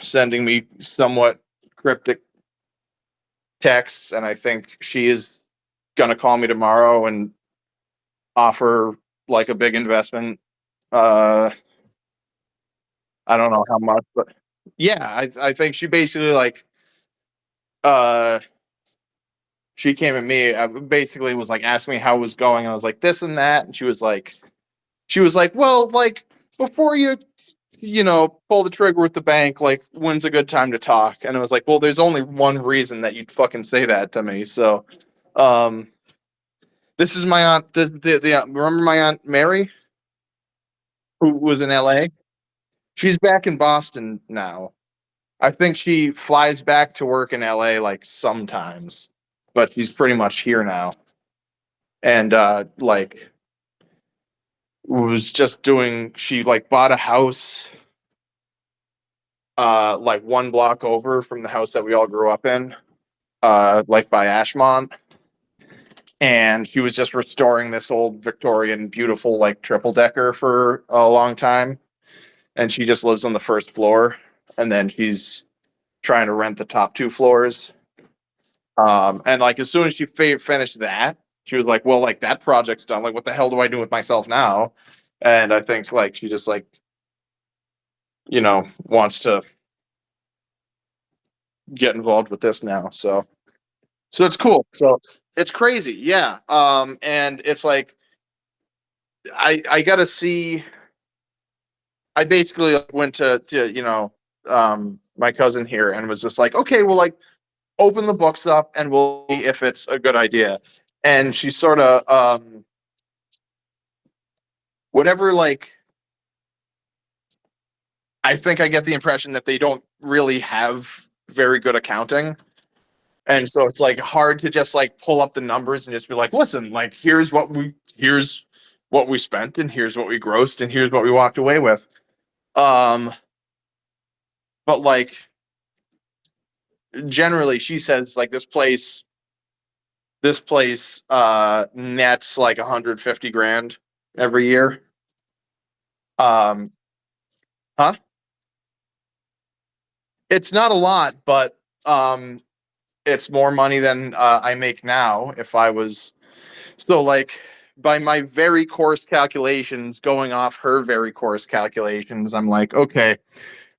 sending me somewhat cryptic texts, and I think she is gonna call me tomorrow and offer like a big investment. Uh, I don't know how much, but yeah, I think she basically like uh she came at me, basically was like asking me how it was going, and I was like this and that, and she was like, well, like before you pull the trigger with the bank, like when's a good time to talk? And it was like, well, there's only one reason that you'd fucking say that to me. So, um, this is my aunt. Remember my aunt Mary, who was in L.A. She's back in Boston now. I think she flies back to work in LA like sometimes, but she's pretty much here now. And like was just doing she like bought a house like one block over from the house that we all grew up in, like by Ashmont. And she was just restoring this old Victorian beautiful like triple decker for a long time. And she just lives on the first floor, and then she's trying to rent the top two floors. And like as soon as she finished that, she was like, "Well, like that project's done. Like, what the hell do I do with myself now?" And I think like she just like wants to get involved with this now. So it's cool. So it's crazy, yeah. And it's like I gotta see. I basically like, went to my cousin here and was just like, okay, well, like open the books up and we'll see if it's a good idea. And she sort of whatever like I think I get the impression that they don't really have very good accounting. And so it's like hard to just like pull up the numbers and just be like, listen, like here's what we spent and here's what we grossed and here's what we walked away with. Um but like generally she says like this place nets like 150 grand every year. Um huh? It's not a lot, but it's more money than I make now if I was so like by my very coarse calculations, going off her very coarse calculations, I'm like, okay,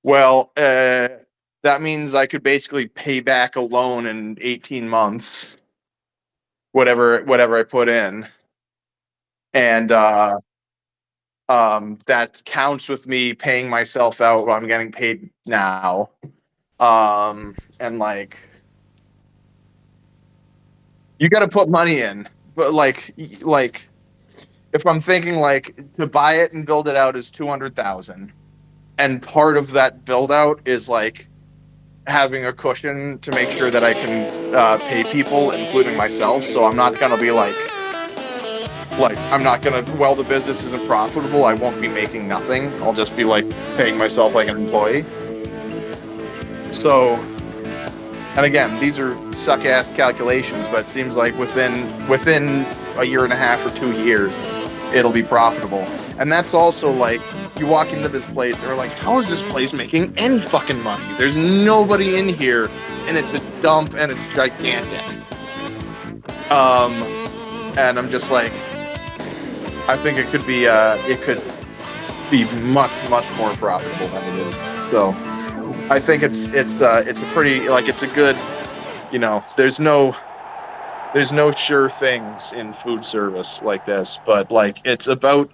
well, that means I could basically pay back a loan in 18 months, whatever I put in, and that counts with me paying myself out what I'm getting paid now, and like you got to put money in, but like if I'm thinking like to buy it and build it out is 200,000, and part of that build out is like having a cushion to make sure that I can pay people, including myself. So I'm not gonna be like I'm not gonna well the business isn't profitable. I won't be making nothing. I'll just be like paying myself like an employee. So and again, these are suck ass calculations, but it seems like within a year and a half or 2 years, it'll be profitable. And that's also like you walk into this place and you're like, how is this place making any fucking money? There's nobody in here, and it's a dump and it's gigantic. Um, and I'm just like, I think it could be much more profitable than it is. So I think it's a pretty like it's a good there's no sure things in food service like this, but like it's about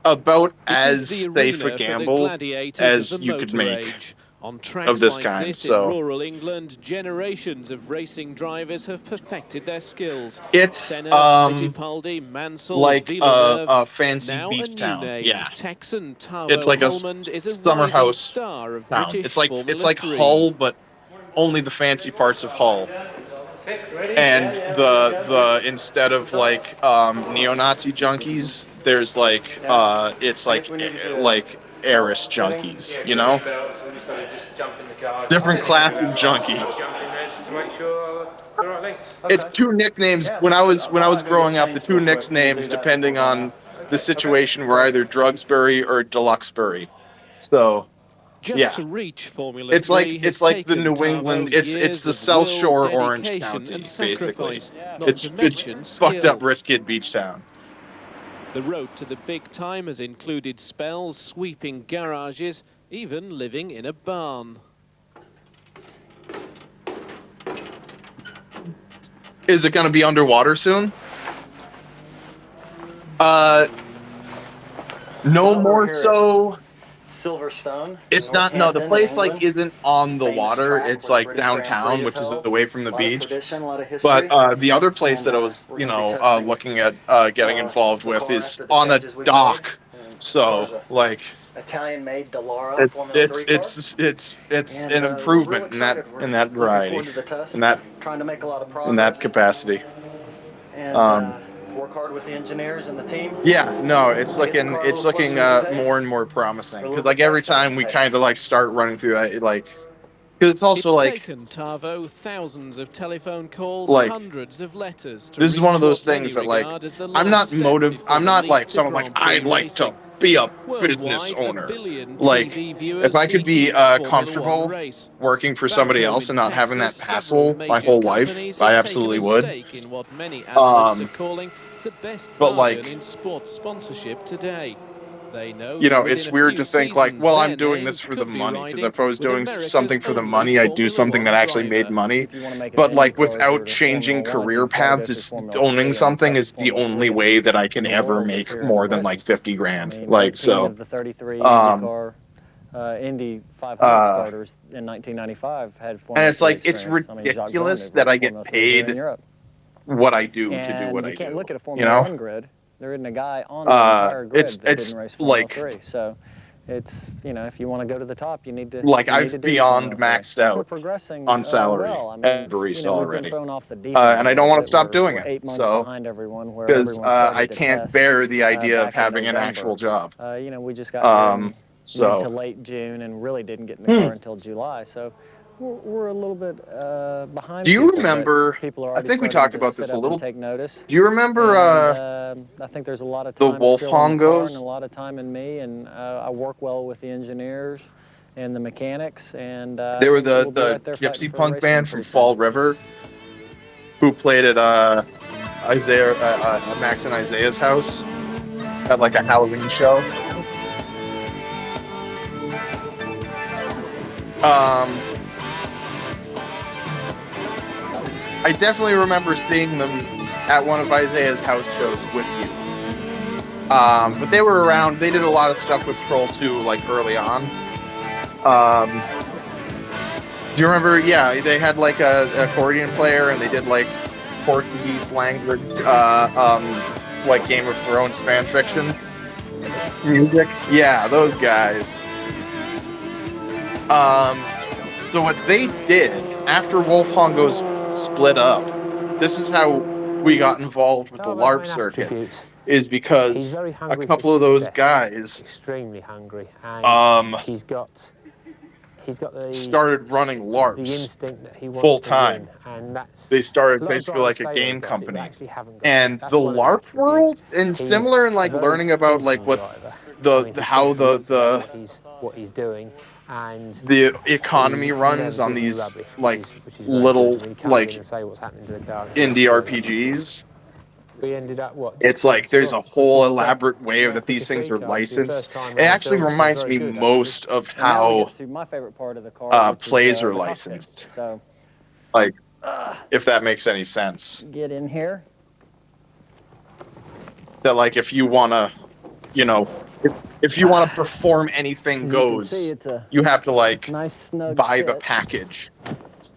It is as the safe a arena for the gamble gladiators of the as you could motor make age. On of tracks this like kind. this in So rural England, generations of racing drivers have perfected their skills. it's Senna, Fittipaldi, Mansell, like a, Villeneuve. a fancy Now a beach new town. name, Yeah, Texan it's Tavo like a Holmond is a summer rising house star of town. British It's Formula like 3. Hull, but only the fancy parts of Hull. And the instead of like neo-Nazi junkies, there's like it's like heiress junkies, different class of junkies. It's two nicknames when I was growing up. The two nicknames, depending on the situation, were either Drugsbury or Deluxebury. So Just Yeah. to reach Formula It's 3 like has the taken New Tavo England. It's years the of South will, Shore Orange dedication County, and basically. sacrifice, not to mention Fucked up skill. rich kid beach town. The road to the big time has included spells, sweeping garages, even living in a barn. Is it going to be underwater soon? No more so. Silverstone. It's not. No, the Northampton in place like England. isn't on It's a the famous water. track It's where the like British Grand Prix downtown, is which is held. away from the A lot of beach. tradition, a lot of history. But the other place And, that I was, we're you gonna be know, testing looking at getting involved the with car is after the on a changes we've dock. made. And the So car's a like, Italian-made Dallara it's Formula 3 car. it's And an we're real improvement excited. in that We're looking variety, forward to the test. in that Trying to make a lot of progress. in that capacity. And work hard with the engineers and the team. Yeah, no, it's To get the looking car a little closer to the pace. more and more promising A little because like bit every faster at time the we pace. kind of like start running through that, like because it's also It's like taken Tavo thousands of telephone calls, Like, hundreds of letters to this is one of reach those what many things that like regard as the I'm last step before I'm the not leap like to someone like Grand Prix I'd like to racing. be a business Worldwide, a owner. billion Like TV if viewers I could see be each Formula One comfortable race. working for Back somebody home else in and not having Texas, that several hassle my major whole life, companies I have absolutely taken a would. stake in what many analysts are calling the best But bargain like, in sports sponsorship today. They know you that know, within it's a weird few to think like, seasons well, I'm their doing this names for the could be money because riding if I was with doing America's something for the only money, I'd do Formula something One that actually made driver. money. If you want to make it But to like IndyCar or without to changing Formula One, career you've got to go paths, through just Formula 3 owning and something prep is the Formula only 3 way that I can in the ever world is make here in more than Britain. like 50 I grand. mean, Like 19 so, of the 33 um, IndyCar Indy 500 uh, starters in 1995 had and Formula it's 3 like it's experience. I mean, Jacques ridiculous Villeneuve that I raced get Formula 3 here in paid Europe. what I do to do And what you I can't do. look at a You Formula know, 1 grid. There isn't a guy on the entire grid that didn't race Formula like 3. So it's, you know, if you want to go to the top, you need to like you need to I've do beyond Formula 3. maxed We're out progressing on salary well. I mean, as a barista you know, we've been already, thrown off the deep end and a I don't little want to bit. stop doing We're it. 8 months So behind everyone where because everyone started I to can't test bear the idea of back in having an November. actual job. You know, we just got here in mid to So late June and really didn't get in the car until July. So we're a little bit behind do you people, but remember? people are I already think we starting talked to about sit this a up and little. take notice. Do you remember And I think there's a lot of the time Wolf still in the car and a Hongos? lot of time in me, and I work well with the engineers and the mechanics, and They were we'll be right the there fighting gypsy for a punk race win band from pretty soon. Fall River who played at Isaiah Max and Isaiah's house at like a Halloween show. I definitely remember seeing them at one of Isaiah's house shows with you. But they were around. They did a lot of stuff with Troll 2 like early on. Do you remember? Yeah, they had like a accordion player, and they did like Portuguese language, like Game of Thrones fan fiction music. Yeah, those guys. So what they did after Wolf Hongos split up, this is how we got involved with the LARP circuit, is because a couple of those guys extremely hungry, and he's got the started running the LARPs instinct that he wants full to time. win, and that's They started a lot of basically drivers like a say they've game got it, but company. actually haven't got it. And That's the one of LARP attributes. world, and He's similar in a like very learning about like full-time what driver. I the mean, he how thinks a lot about the what he's doing, and the economy he runs never on gives you these rubbish, like which is very little good. I mean, he comes in like and say what's happening to the car. indie RPGs. We ended up what? It's Just like there's a whole quickest, elaborate way that quickest these things three are cars for your licensed. first time It round, actually so reminds very me good, most of And now we how get to my favorite part of the car, which plays is are the cockpit. licensed. So Like, if that makes any sense. get in here. That like if you wanna, you know, if you want to perform anything As you can goes, see, it's a you have to like nice snug buy the fit. package.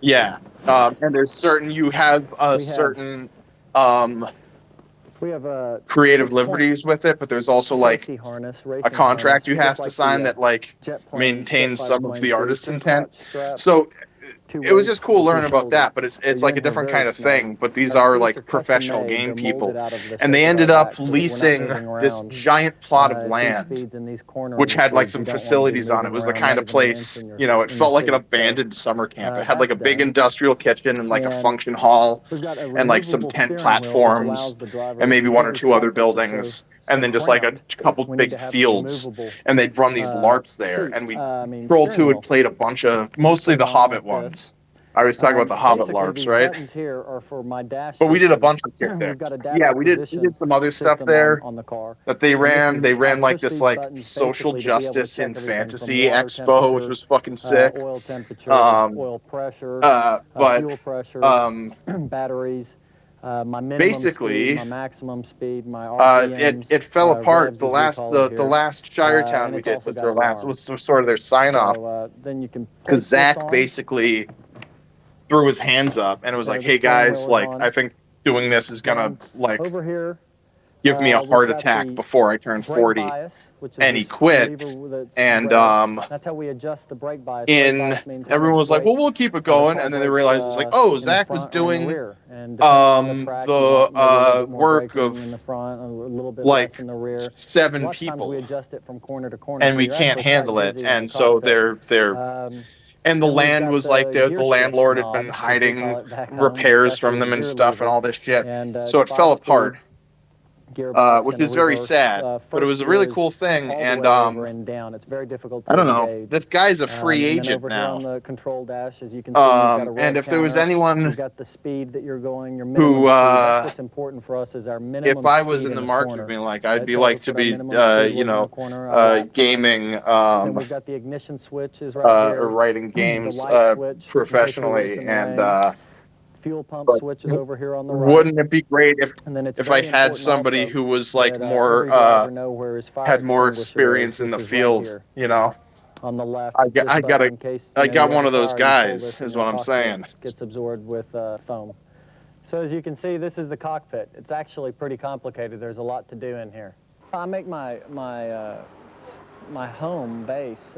Yeah, and there's certain you have certain We have a creative 6-point liberties with it, but there's also like safety harness, a racing contract harness, you just have to like sign the that like jet maintains fighter some of planes the do. artist's 2 intent. crotch straps, So 2 it was just weights cool with your learning about shoulder. that, but So it's your like a engines are different very kind of snug. thing. But these Our are seats like custom professional made. game They're people, molded out of the and they shape of ended our up back so that we're not leasing moving this around giant plot of at these land, speeds and these cornering which had like speeds. some You don't want to be facilities on it. It moving was the around, kind not of even an inch place, in your you know, it in your felt like an seat. So abandoned summer camp. It had like that's a big done. industrial kitchen and like a And function hall we've got a and like some removable tent steering wheel, which platforms allows the driver and maybe to one put or his two other back pressure buildings. and then just like a cramped. couple We need big to have a fields, removable, and they'd run these LARPs there, seat. and we I mean, Troll steering 2 had wheel. played a bunch of mostly Put the it on Hobbit like this. ones. I was talking about the Hobbit Basically, LARPs, these right? buttons here are for my dash But we did a system. bunch of shit there. We've got a data Yeah, we did acquisition some other stuff system there on the car. that they And this ran. is- They I ran like push this these like buttons social basically to be able to justice check and everything from fantasy water expo, which temperature, was fucking sick. oil temperature, Um, oil pressure, but fuel pressure, batteries, my minimum basically, speed, my maximum speed, my RPMs. it fell apart. Revs, The as we last call it the here. last Shire town And we it's did also was got their last alarms. was sort of their sign off, So then you can because place this Zach on. basically threw his hands up and it was There like, the "Hey steering wheel guys, is like on. I think doing this is gonna Then like over here, give me a we've heart got attack the before I turn brake 40." bias, which is And he this quit. lever that's And red. That's how we adjust the brake bias. Brake in bias means how everyone much was like, brake "Well, we'll keep it the going," car and then they brakes, realized it's like, "Oh, in the Zach was front or in the doing rear. And depending on the track, you want maybe a little bit more work braking of in the front, a little bit like less in the rear. 7 Lots of times we people, adjust it from corner to corner, and so we you're can't actually quite handle it." busy in the And so cockpit. they're and the Then we've land got was like the the gear shift landlord had knob, been as we hiding call it back home. repairs It's from actually them a and gear stuff and lever. all this shit. And So it's it fell 5-speed apart, gearbox which and a is very reverse. sad. But it First was a really gear is cool thing. all the And way over and down. It's very difficult to I don't know. engage. This guy's a free And then agent over here on now. the control dash, as you can see, you've got a red And if there was counter. anyone You've got the speed that you're going, your minimum who, speed. That's what's important for us, is our minimum if I speed was in the market corner. of being like, I'd It be tells like us to what our be, minimum speed you was in know, the corner, our lap time. gaming, Then we've got the ignition switch is right here. or writing The games, light switch, in case we lose professionally. in the And, rain. Fuel pump but switch is over here on the right. wouldn't it be great And then it's if I very had important somebody also who was like that, more, every driver know where his fire had more extinguisher is, experience in which the is right field, here you know? on the left. I It's this got button a, in case, I you got have one a of those fire, you pull guys, this and is the what I'm cockpit saying. Gets absorbed with foam. So as you can see, this is the cockpit. It's actually pretty complicated. There's a lot to do in here. I make my home base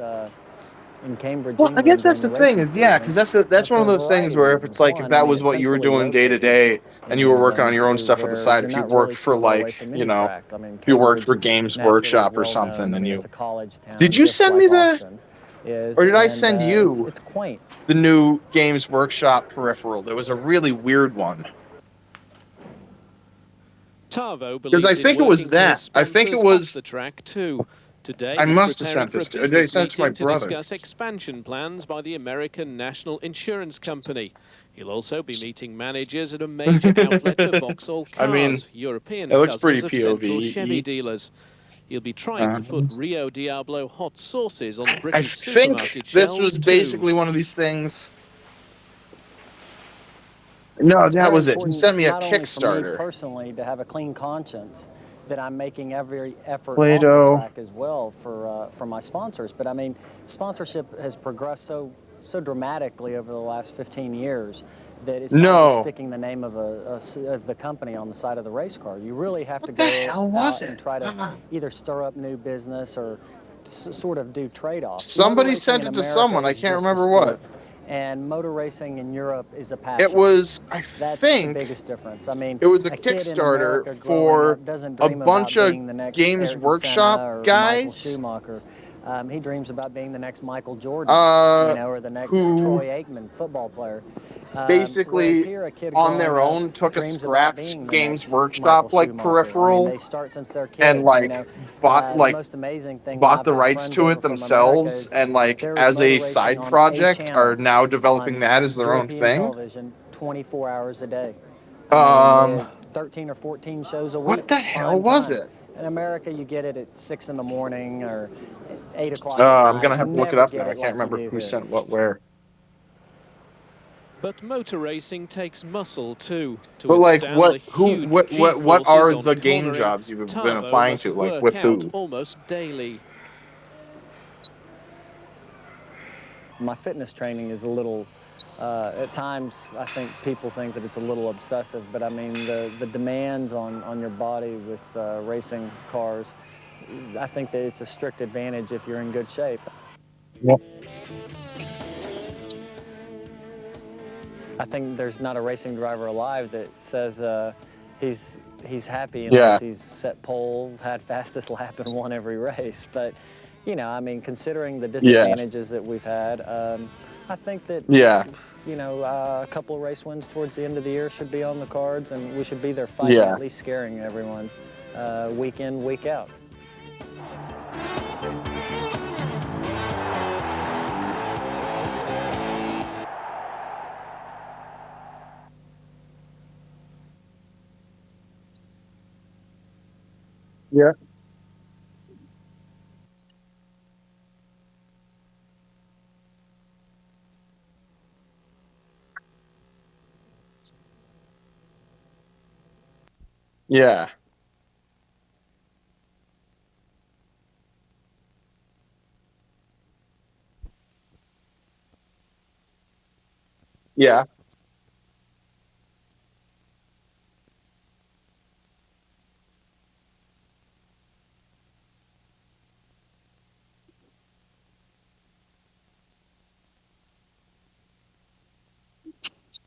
in Cambridge, Well, I England, guess that's during the the thing racing is, yeah, season, because that's one for of a those things variety where of if reasons. it's like, if One, that I mean, was it's what you were centrally doing day to located day and you in were working on England your own to stuff on the where side, you're if you not worked really for too far away like, from you any know, track. I mean, if you worked for Cambridge, Games naturally Workshop or well something known. I and mean, you, it's a college town. did you just send like me the, Austin is, or did I and, send you it's quaint. the new Games Workshop peripheral? There was a really weird one. Tavo Because I believes in think it was working for his that. I think it sponsors off was, the track too. Today, I he's must have preparing sent for a this to, I business sent it to my meeting to brother. discuss expansion plans by the American National Insurance Company. He'll also be meeting managers at a major outlet for Vauxhall I mean, Cars, European it looks pretty cousins of Central Chevy POV. dealers. He'll be trying to put Rio Diablo hot sauces on I British think supermarket this was shelves too. basically one of these things. No, It's that very was it. He important, sent me a not only for me Kickstarter. personally, to have a clean conscience, that I'm making every effort off Play-Doh. the track as well for my sponsors. But I mean, sponsorship has progressed so dramatically over the last 15 years that it's not just No. sticking the name of of the company on the side of the race car. You really have to What the go hell was out and it? try to either stir up new business or sort of do trade-offs. Somebody Motor racing sent in it to America someone. I is can't just a remember what. sport, and motor racing in Europe is a passion. It was, I That's the think, biggest difference. I mean, it was a kid in Kickstarter America growing for up doesn't a dream bunch about of being the next Games Ayrton Workshop Senna or Michael guys, Schumacher. He dreams about being the next Michael Jordan, or the next who Troy Aikman, football player. Whereas basically here, a kid on growing their up own took a dreams about scrapped being the Games next Michael Workshop like Schumacher. I mean, peripheral they start since they're kids. and like bought The most amazing thing that I've the had rights friends to over it from America themselves, is and like there was as motor a racing side on a project channel are now developing on that as their own European thing. television 24 hours a day. I mean, with 13 or 14 shows a week. What the hell prime was time. it? In America, you get it at 6 in the morning or 8 o'clock. I'm gonna You have to look it never up get now. I it can't like you remember do who here. sent what where. But motor racing takes muscle too. To But like, withstand what? the Who? huge What G-forces are on the game cornering, jobs you've been Tavo applying must to? Like, work with out who? almost daily. My fitness training is a little, at times, I think people think that it's a little obsessive, but I mean, the demands on your body with racing cars, I think that it's a strict advantage if you're in good shape. Yep. I think there's not a racing driver alive that says he's happy unless he's set pole, had fastest lap, and won every race. But, I mean, considering the disadvantages that we've had, I think that, a couple of race wins towards the end of the year should be on the cards, and we should be there fighting, at least scaring everyone. week in, week out. Yeah. Yeah. Yeah.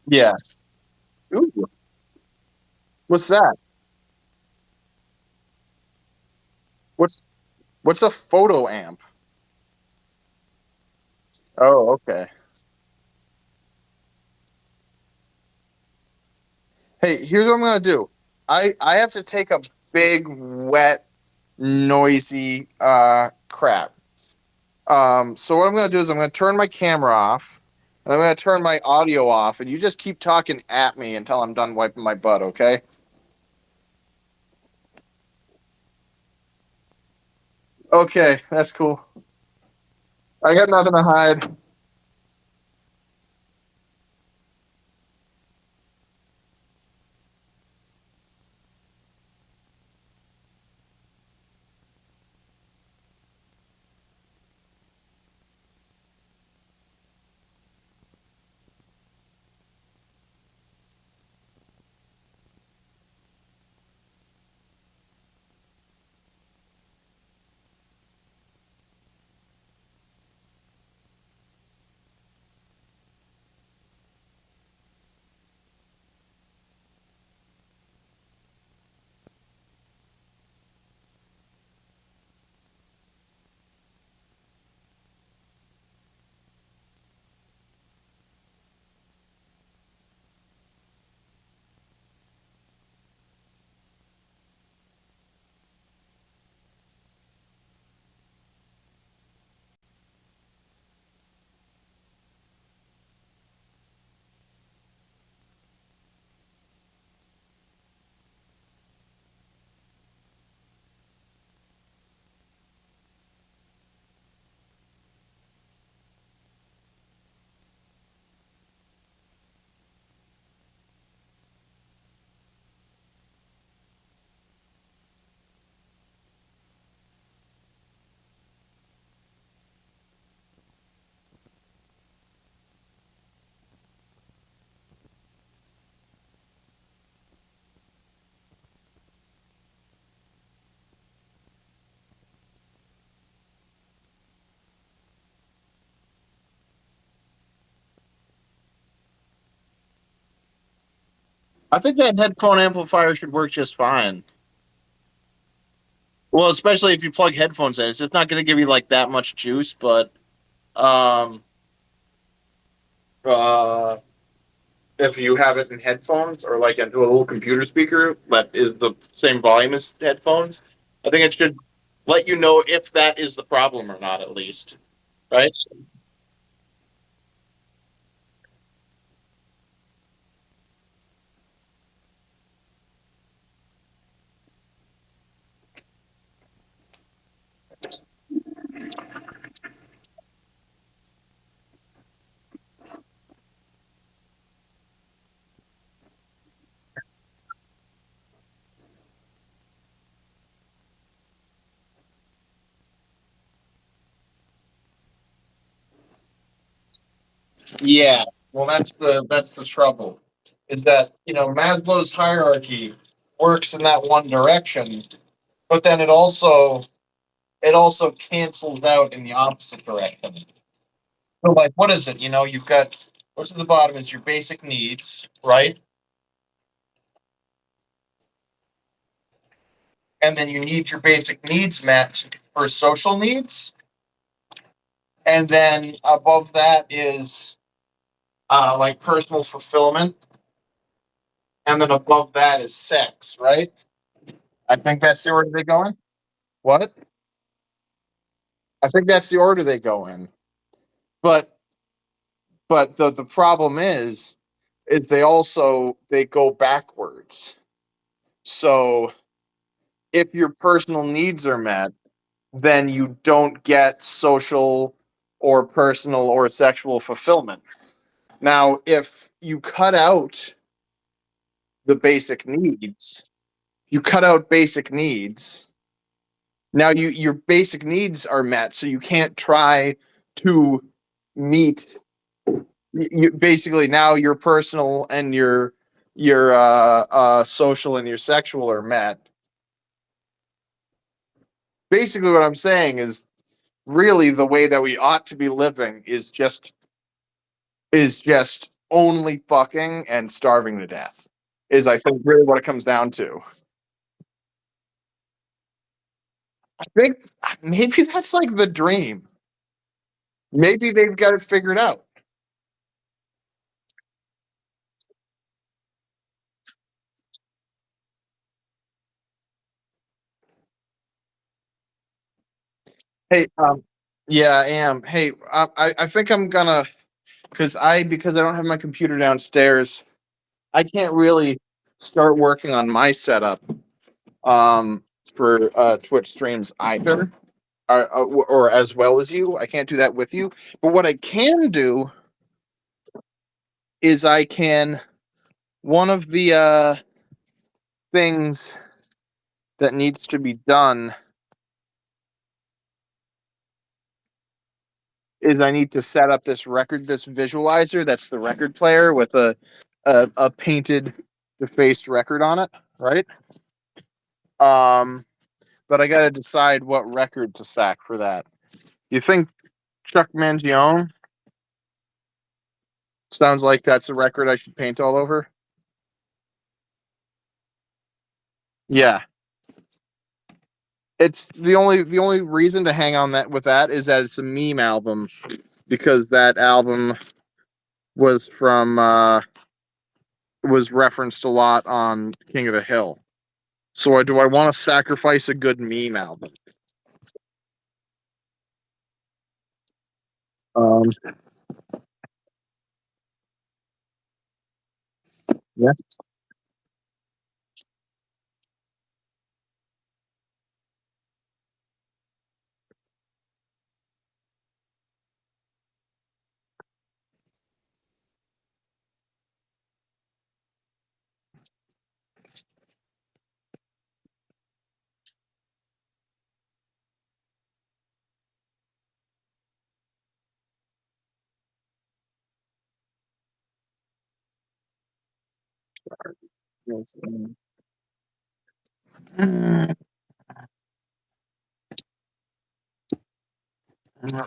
Yeah. Ooh, what's that? What's what's a photo amp? Oh, okay. Hey, here's what I'm gonna do. I have to take a big, wet, noisy crap. So what I'm gonna do is I'm gonna turn my camera off, and I'm gonna turn my audio off, and you just keep talking at me until I'm done wiping my butt, okay? Okay, that's cool. I got nothing to hide. I think that headphone amplifier should work just fine. Well, especially if you plug headphones in, it's just not going to give you like that much juice. But um, uh, if you have it in headphones or like into a little computer speaker that is the same volume as headphones, I think it should let you know if that is the problem or not, at least. Right? Yeah. Well, that's the trouble, is that Maslow's hierarchy works in that one direction, but then it also cancels out in the opposite direction. So, like, what is it? You've got what's at the bottom is your basic needs, right? And then you need your basic needs met for social needs, and then above that is like personal fulfillment, and then above that is sex, right? I think that's the order they go in. What? I think that's the order they go in. But the problem is they go backwards. So if your personal needs are met, then you don't get social or personal or sexual fulfillment. Now, if you cut out the basic needs, you cut out basic needs. Now your basic needs are met, so you can't try to meet you basically now your personal and your social and your sexual are met. Basically what I'm saying is really the way that we ought to be living is just only fucking and starving to death. Is I think really what it comes down to. I think maybe that's like the dream. Maybe they've got it figured out. Hey, yeah, I am. Hey, I think I'm gonna because I don't have my computer downstairs. I can't really start working on my setup for Twitch streams either, or as well as you. I can't do that with you. But what I can do is I can one of the things that needs to be done is I need to set up this visualizer that's the record player with a painted defaced record on it, right? Um, but I got to decide what record to sack for that. You think Chuck Mangione sounds like that's a record I should paint all over? Yeah. It's the only reason to hang on that with that is that it's a meme album because that album was from was referenced a lot on King of the Hill. So do I want to sacrifice a good meme album? Um, yeah.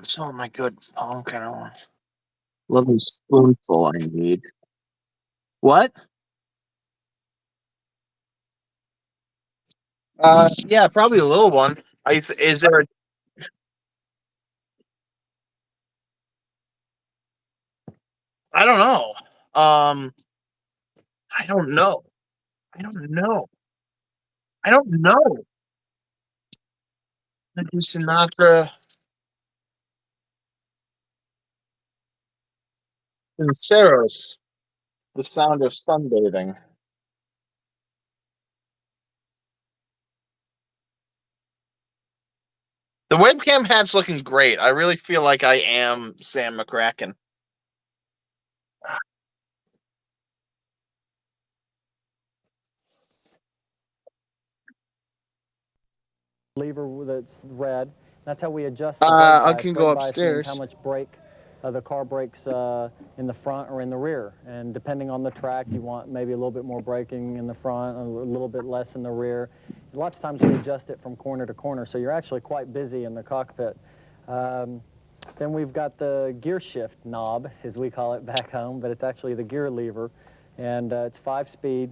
So my good. Oh, okay. Little spoonful I need. What? Yeah, probably a little one. Is there? I don't know. I don't know. I don't know. I don't know. Maybe Sinatra Sinceros, The Sound of Sunbathing. The webcam hat's looking great. I really feel like I am Sam McCracken. Lever that's red. That's how we adjust the brake I bias. can Brake go bias means how upstairs. much brake the car brakes in the front or in the rear. And depending on the track, you want maybe a little bit more braking in the front, a little bit less in the rear. Lots of times we adjust it from corner to corner, so you're actually quite busy in the cockpit. Then we've got the gear shift knob, as we call it back home, but it's actually the gear lever. And it's 5-speed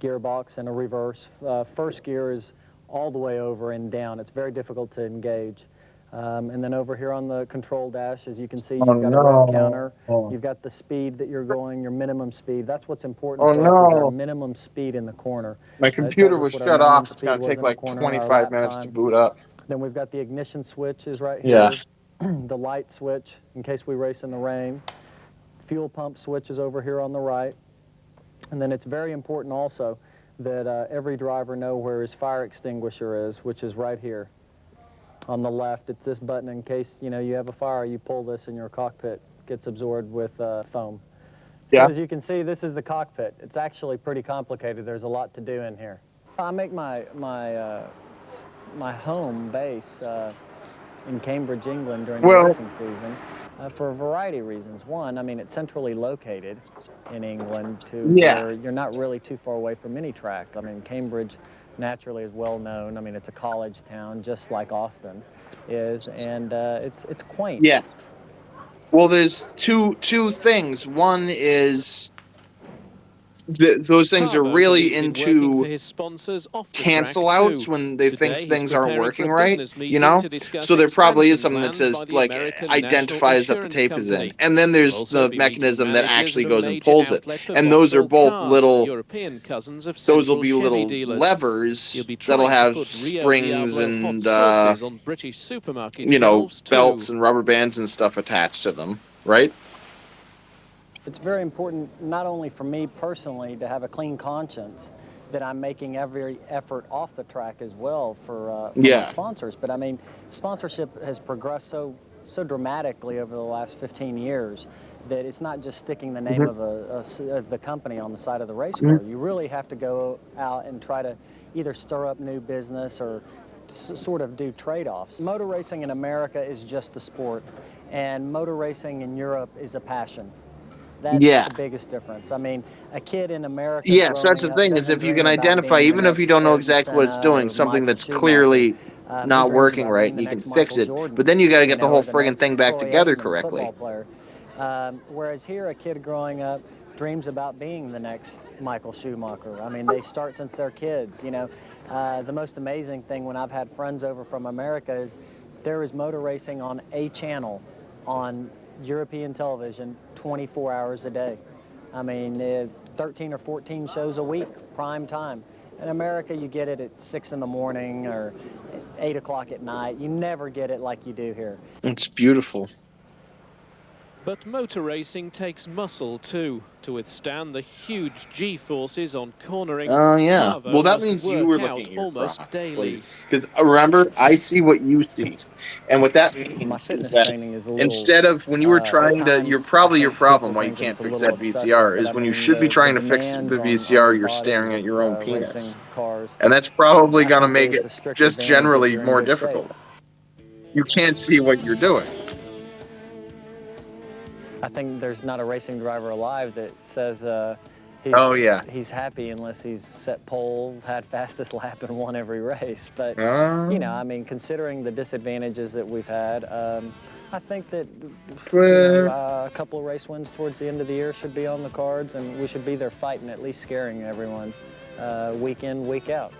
gearbox and a reverse. First gear is all the way over and down. It's very difficult to engage. And then over here on the control dash, as you can see, Oh, you've got a rev no. counter. Oh. You've got the speed that you're going, your minimum speed. That's what's important Oh, for us is our no. minimum speed in the corner. My It computer tells us was what our shut minimum off. It's speed gonna was take in the like corner, our 25 lap minutes to time. boot up. Then we've got the ignition switch is right Yeah. here. The light switch in case we race in the rain. Fuel pump switch is over here on the right. And then it's very important also that every driver know where his fire extinguisher is, which is right here on the left. It's this button in case you have a fire, you pull this and your cockpit gets absorbed with foam. So Yeah. as you can see, this is the cockpit. It's actually pretty complicated. There's a lot to do in here. I make my home base in Cambridge, England during the Well- racing season for a variety of reasons. One, I mean, it's centrally located in England to Yeah. where you're not really too far away from any track. I mean, Cambridge naturally is well known. I mean, it's a college town just like Austin is, and it's quaint. Yeah. Well, there's two things. One is those things are Tarbo really believes in working for into his sponsors off the cancel track outs too. when they think Today, he's things aren't preparing for working a right, business you meeting know? to discuss So there probably is expansion something that plans says, by the like, American National identifies that the Insurance tape is in. Company. And then there's Also the be meeting mechanism that managers actually of a goes and major pulls it. outlet for And those are Vauxhall both cars, little, European cousins of those will Central be Chevy little dealers. levers He'll be that'll trying to have put Rio springs Diablo hot and, sauces on British supermarket you know, shelves belts too. and rubber bands and stuff attached to them, right? It's very important, not only for me personally to have a clean conscience, that I'm making every effort off the track as well for Yeah. my sponsors. But I mean, sponsorship has progressed so dramatically over the last 15 years that it's not just sticking the name of the company on the side of the race car. You really have to go out and try to either stir up new business or sort of do trade-offs. Motor racing in America is just the sport, and motor racing in Europe is a passion. That's Yeah. the biggest difference. I mean, a kid in America. Yeah, so that's the growing up thing is doesn't if you dream can about identify, being the even if you next don't know Ayrton exactly what it's Senna doing, or something Michael that's Schumacher. clearly He not dreams working about right, being and the you can next fix Michael it. Jordan, But then you got to get the or whole the friggin' next thing back Troy together Aikman, correctly. football player. Whereas here, a kid growing up dreams about being the next Michael Schumacher. I mean, they start since they're kids. The most amazing thing when I've had friends over from America is there is motor racing on a channel on European television 24 hours a day. I mean, 13 or 14 shows a week, prime time. In America, you get it at 6 in the morning or 8 o'clock at night. You never get it like you do here. It's beautiful. But motor racing takes muscle too to withstand the huge G-forces on cornering. Oh, yeah. Tarbo Well, that must means you work were out looking at your almost crop. daily. Because remember, I see what you see. And what that means My is fitness that training is a little. instead of when you were At trying to, times, you're I probably your think problem people why you think that can't it's a fix little that obsessive, VCR but is I when you mean, should be the trying to fix the demands on VCR, the you're body staring at with, your own penis. racing cars. And that's probably I going to think that make it's it a strict just advantage if generally you're in more good shape. difficult. You can't see what you're doing. I think there's not a racing driver alive that says Oh, yeah. he's happy unless he's set pole, had fastest lap, and won every race. But I mean, considering the disadvantages that we've had, I think that a couple of race wins towards the end of the year should be on the cards, and we should be there fighting, at least scaring everyone, week in, week out.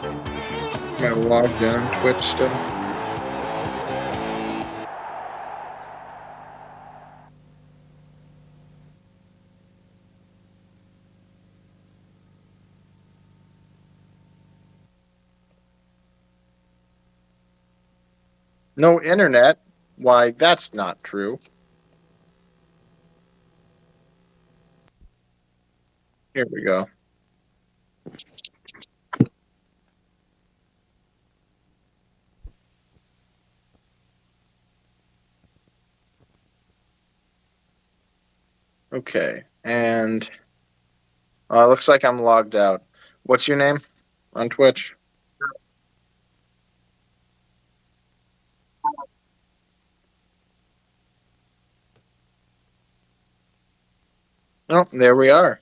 Am I logged in on Twitch still? No internet? Why, that's not true. Here we go. Okay, and looks like I'm logged out. What's your name on Twitch? Oh, there we are.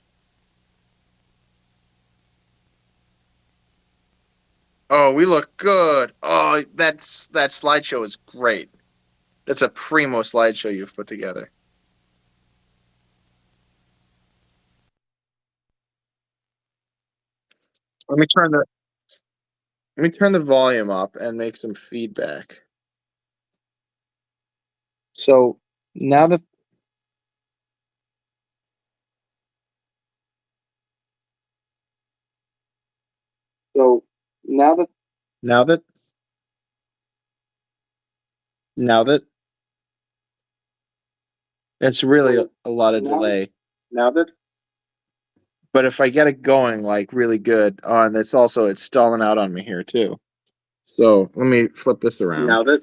Oh, we look good. Oh, that slideshow is great. That's a primo slideshow you've put together. Let me turn the Let me turn the volume up and make some feedback. So now that so now that now that now that it's really a lot of delay. Now that but if I get it going like really good, and it's also it's stalling out on me here too. So let me flip this around. Now that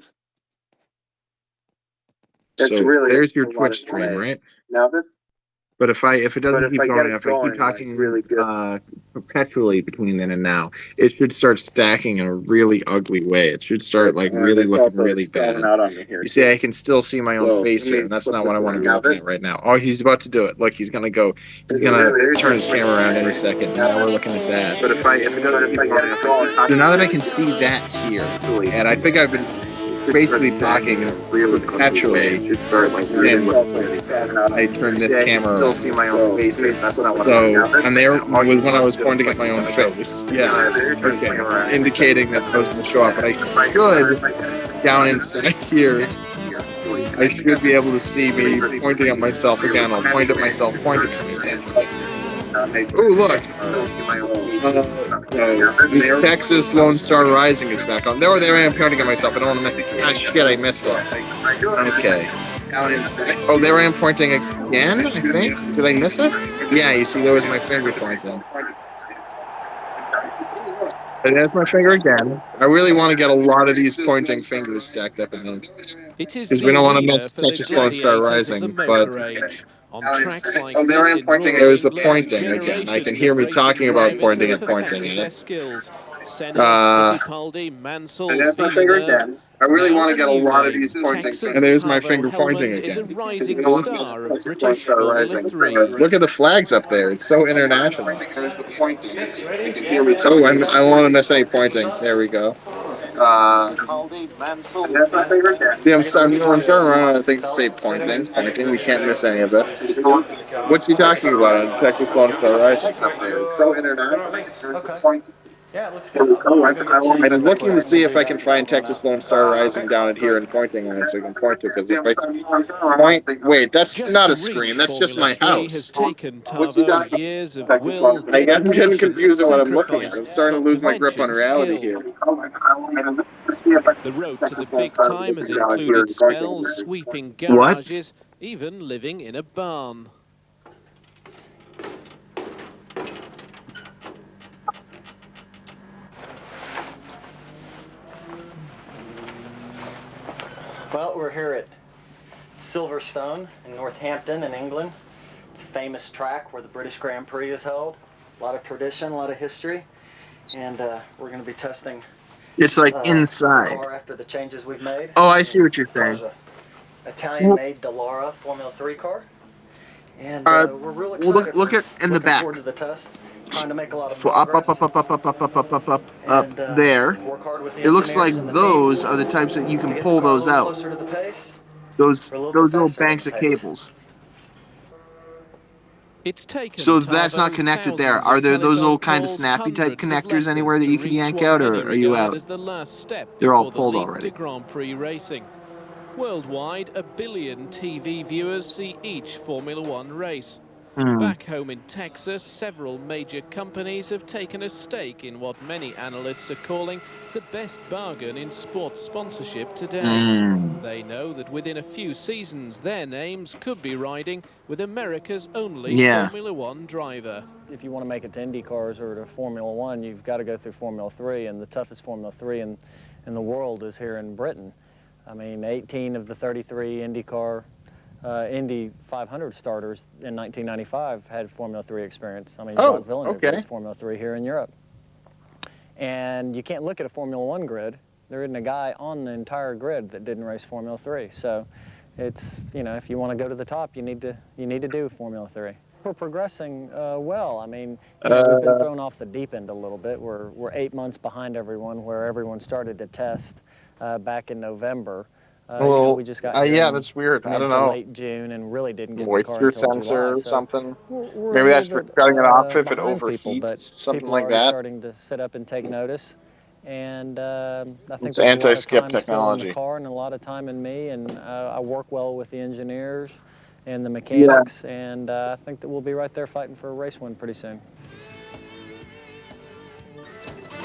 so really there's your Twitch stream, right? Now that but if it doesn't keep going, if I keep talking really good, perpetually between then and now, it should start stacking in a really ugly way. It should start like really looking really bad. You see, I can still see my own face here, and that's not what I want to be looking at right now. Oh, he's about to do it. Look, he's gonna go. He's gonna turn his camera around any second. Now we're looking at that. But if it doesn't keep going, so now that I can see that here, and I think I've been basically talking perpetually. I turn this camera. Still see my own face. That's not what and there was when I was pointing at my own face. Yeah, okay. Indicating that I was going to show up, but I should down inside here. I should be able to see me pointing at myself again. I'll point at myself, pointing at myself. Oh, look. The Texas Lone Star Rising is back on. There I am pointing at myself. I don't want to miss it. Ah, shit, I missed it. Okay. Oh, there I am pointing again, I think. Did I miss it? Yeah, you see, there was my finger pointing. And there's my finger again. I really want to get a lot of these pointing fingers stacked up in there. Because we don't want to miss Texas Lone Star Rising, but... On tracks like there I am pointing. There's the pointing again. I can hear me talking about pointing and pointing. Mansell, there's my finger again. I really want to get a lot of these pointing. And there's my finger pointing again. Is a rising star of British Formula 3. Look at the flags up there. It's so international. There's the pointing. Oh, I don't want to miss any pointing. There we go. See, I'm starting around. I think to say pointing. We can't miss any of it. What's he talking about on Texas Lone Star Rising? It's so international. Okay. Yeah, it looks good. I'm looking to see if I can find Texas Lone Star Rising down here and pointing on it so I can point to it. Because if I point, wait, that's not a screen. That's just my house. What's he talking about? I'm getting confused on what I'm looking at. I'm starting to lose my grip on reality here. The road to the big time has included spells, sweeping garages, even living in a barn. Well, we're here at Silverstone in Northampton in England. It's a famous track where the British Grand Prix is held. A lot of tradition, a lot of history. And we're going to be testing it's like inside. the car after the changes we've made. Oh, I see what you're saying. Italian-made Dallara Formula 3 car. And we're real excited. Look at in the back. Forward to the test. Trying to make a lot of so progress. up there. It looks like those are the types that you can pull those out. Those little banks of cables. It's taken so that's not connected there. Are there those little kind of snappy type connectors anywhere that you can yank out, or are you out? They're all pulled already. Grand Prix racing. Worldwide, 1 billion TV viewers see each Formula One race. Back home in Texas, several major companies have taken a stake in what many analysts are calling the best bargain in sports sponsorship today. They know that within a few seasons, their names could be riding with America's only Formula One driver. If you want to make it to Indy cars or to Formula One, you've got to go through Formula 3, and the toughest Formula 3 in the world is here in Britain. I mean, 18 of the 33 Indy 500 starters in 1995 had Formula 3 experience. I mean, Jacques Villeneuve raced Formula 3 here in Europe. And you can't look at a Formula 1 grid. There isn't a guy on the entire grid that didn't race Formula 3. So it's, you know, if you want to go to the top, you need to do Formula 3. We're progressing well. I mean, we've been thrown off the deep end a little bit. We're 8 months behind everyone, where everyone started to test back in November. Well, we just got yeah, that's weird. I don't know. Late June, and really didn't get moisture sensor or something. Maybe that's for cutting it off if it overheats, something like that. Starting to sit up and take notice, And I think It's there's a lot of anti-skip time still in technology. the car and a lot of time in me, and I work well with the engineers and the mechanics, and I think that we'll be right there fighting for a race win pretty soon.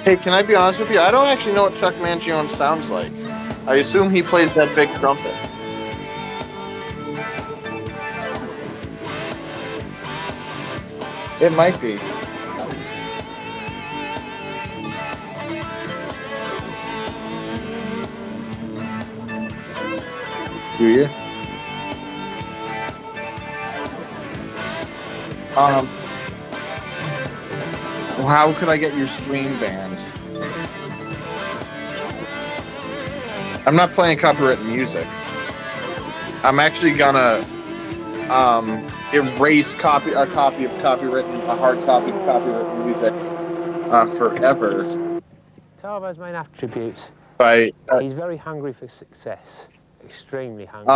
Hey, can I be honest with you? I don't actually know what Chuck Mangione sounds like. I assume he plays that big trumpet. It might be. Do you? How could I get your stream banned? I'm not playing copyrighted music. I'm actually gonna erase a hard copy of copyrighted music forever. Tavo's main attributes. He's very hungry for success, extremely hungry,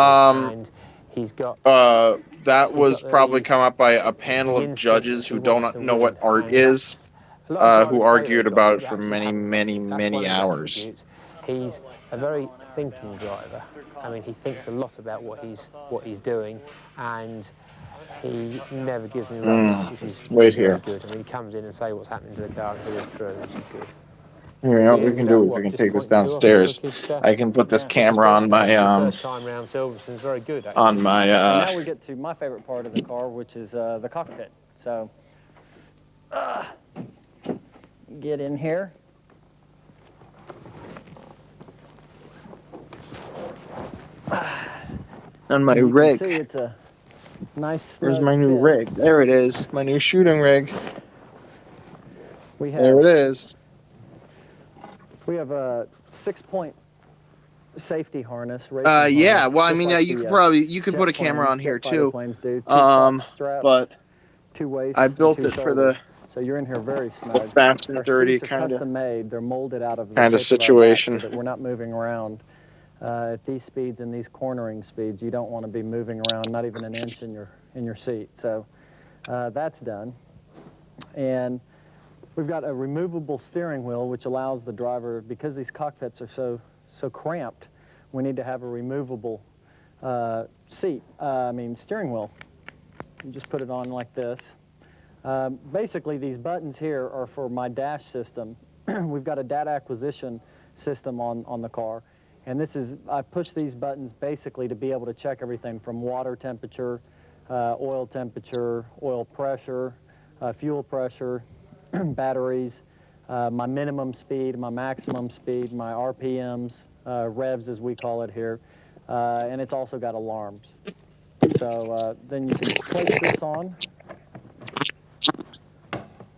and he's got. That was probably come up by a panel of judges who don't know what art is, who argued about it for many hours. He's a very thinking driver. I mean, he thinks a lot about what he's doing, and he never gives me rubbish, which is very good. I mean, he comes in and say what's happening to the car until it's true, which is good. You know what we can do? We can take this downstairs. I can put this camera on my First time round, Silverstone's very good. Actually. On my now we get to my favorite part of the car, which is the cockpit. So get in here. On my As you rig. can see, it's a nice. Where's my new fit. rig? There it is. My new shooting rig. We have. There it is. We have a 6-point safety harness. Yeah. Harness, well, I mean, like you could put a camera on here too. Planes do. Two straps, But 2 waists, I built and 2 it for the. So you're in here very snug. Fast and Our dirty seats are kind of. custom made. They're molded out of the kind of shape situation. Of our back so that we're not moving around. At these speeds and these cornering speeds, you don't want to be moving around, not even an inch in your seat. So that's done. And we've got a removable steering wheel, which allows the driver, because these cockpits are so cramped, we need to have a removable steering wheel. You just put it on like this. Basically, these buttons here are for my dash system. We've got a data acquisition system on the car. And I push these buttons basically to be able to check everything from water temperature, oil temperature, oil pressure, fuel pressure, batteries, my minimum speed, my maximum speed, my RPMs, revs as we call it here, and it's also got alarms. So then you can place this on.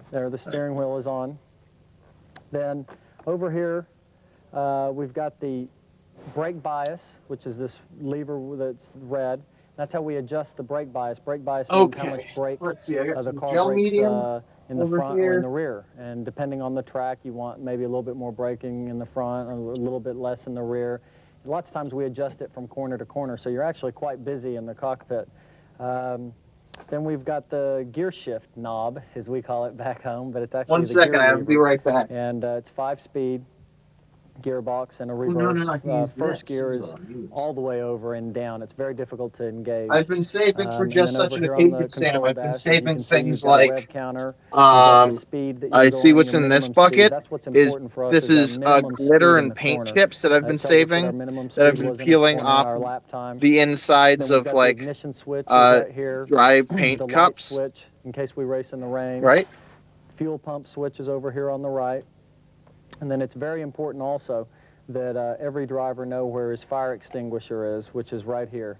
There, the steering wheel is on. Then over here, we've got the brake bias, which is this lever that's red. That's how we adjust the brake bias. Brake bias means how much brake the car brakes in the front or in the rear. And depending on the track, you want maybe a little bit more braking in the front, a little bit less in the rear. Lots of times we adjust it from corner to corner, so you're actually quite busy in the cockpit. Then we've got the gear shift knob, as we call it back home, but it's actually One second, I'll be right back. And it's 5-speed gearbox and a reverse. First gear is all the way over and down. It's very difficult to engage. I've been saving for just such an occasion, Sam. I've been saving things like, counter, I see what's going, in this speed. bucket. That's what's important for us. This is glitter and paint chips that I've been saving, that I've been peeling off the insides of like dry paint cups. Switch in case we race in the rain. Right. Fuel pump switch is over here on the right. And then it's very important also that every driver know where his fire extinguisher is, which is right here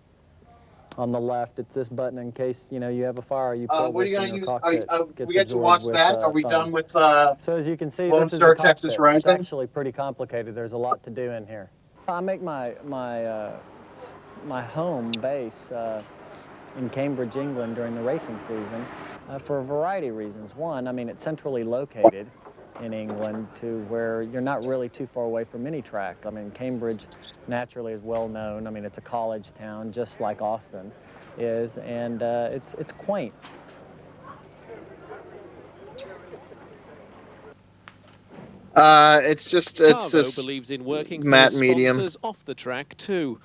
on the left. It's this button in case you have a fire. You pull what are this you and going to your use? cockpit We get to watch that. Are we done with So as you can see, Lone this is Star the Texas cockpit. It's Rising? actually pretty complicated. There's a lot to do in here. I make my home base in Cambridge, England during the racing season for a variety of reasons. One, I mean, it's centrally located in England to where you're not really too far away from any track. I mean, Cambridge naturally is well known. I mean, it's a college town just like Austin is, and it's quaint. It's just Tarvo believes in working for his medium. sponsors off the track too.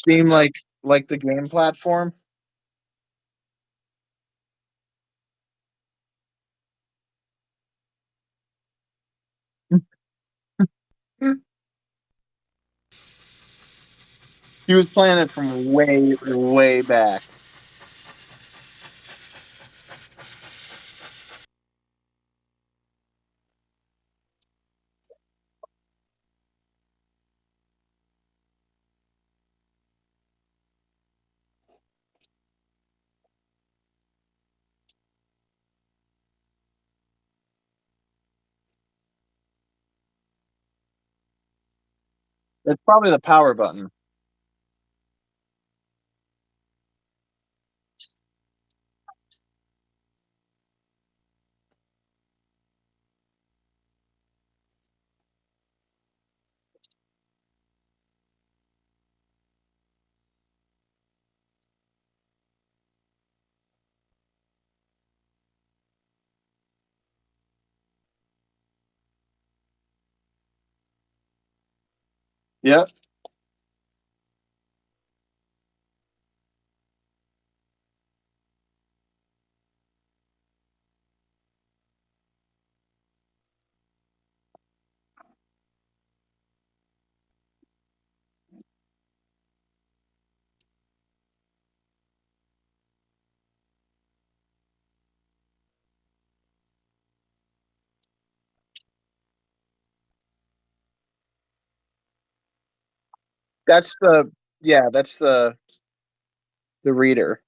Seem like the game platform. He was playing it from way back. It's probably the power button. Yep. That's the reader.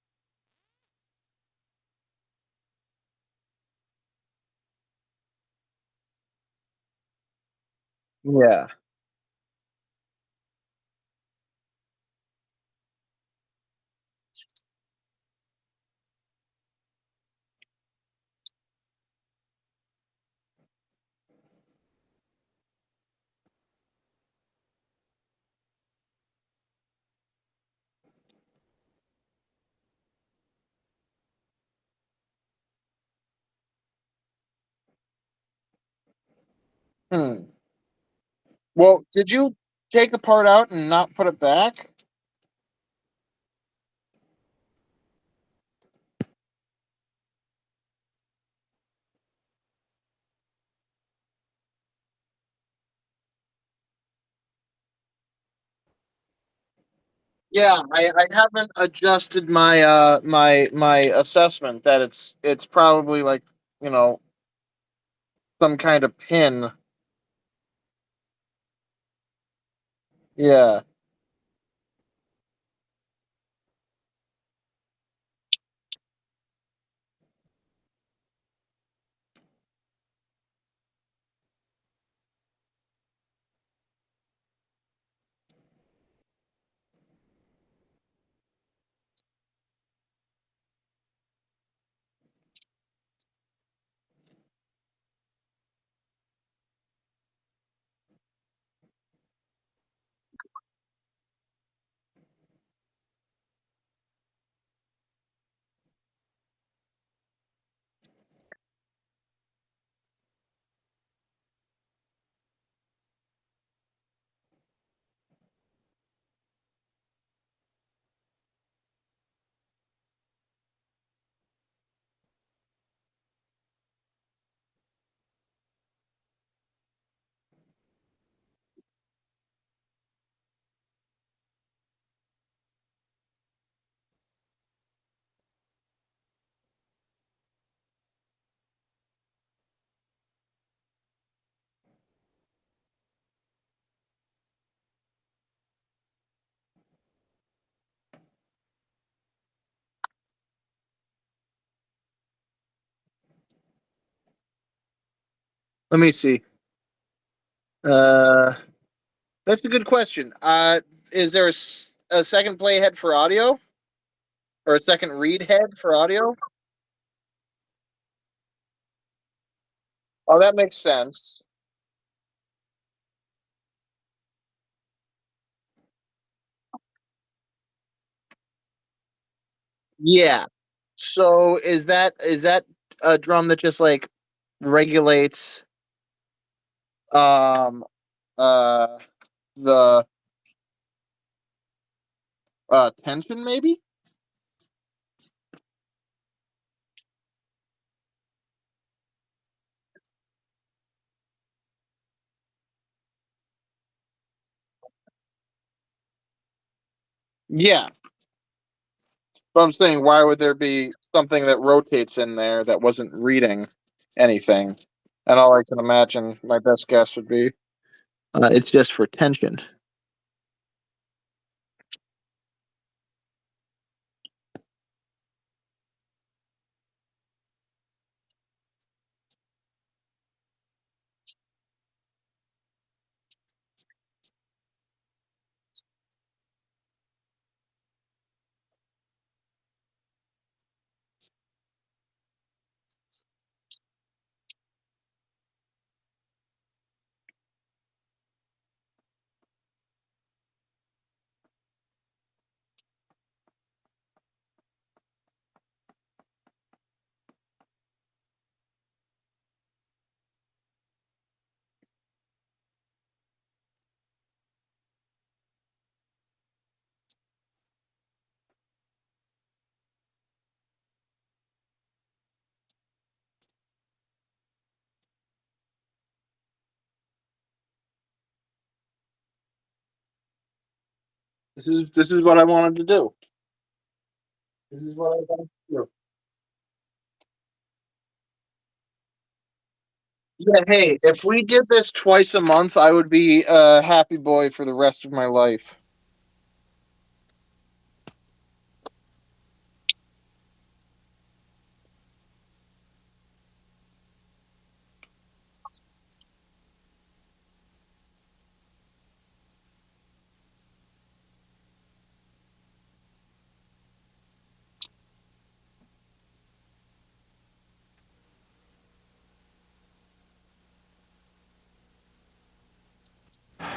Yeah. Hmm. Well, did you take the part out and not put it back? Yeah, I haven't adjusted my my assessment that it's probably like, you know, some kind of pin. Yeah. Let me see. Uh, that's a good question. Is there a second playhead for audio or a second read head for audio? Oh, that makes sense. Yeah. So is that a drum that just like regulates um uh the tension maybe? Yeah. But I'm saying why would there be something that rotates in there that wasn't reading anything? And all I can imagine my best guess would be it's just for tension. This is what I wanted to do. This is what I wanted to do. Yeah, hey, if we did this twice a month, I would be a happy boy for the rest of my life.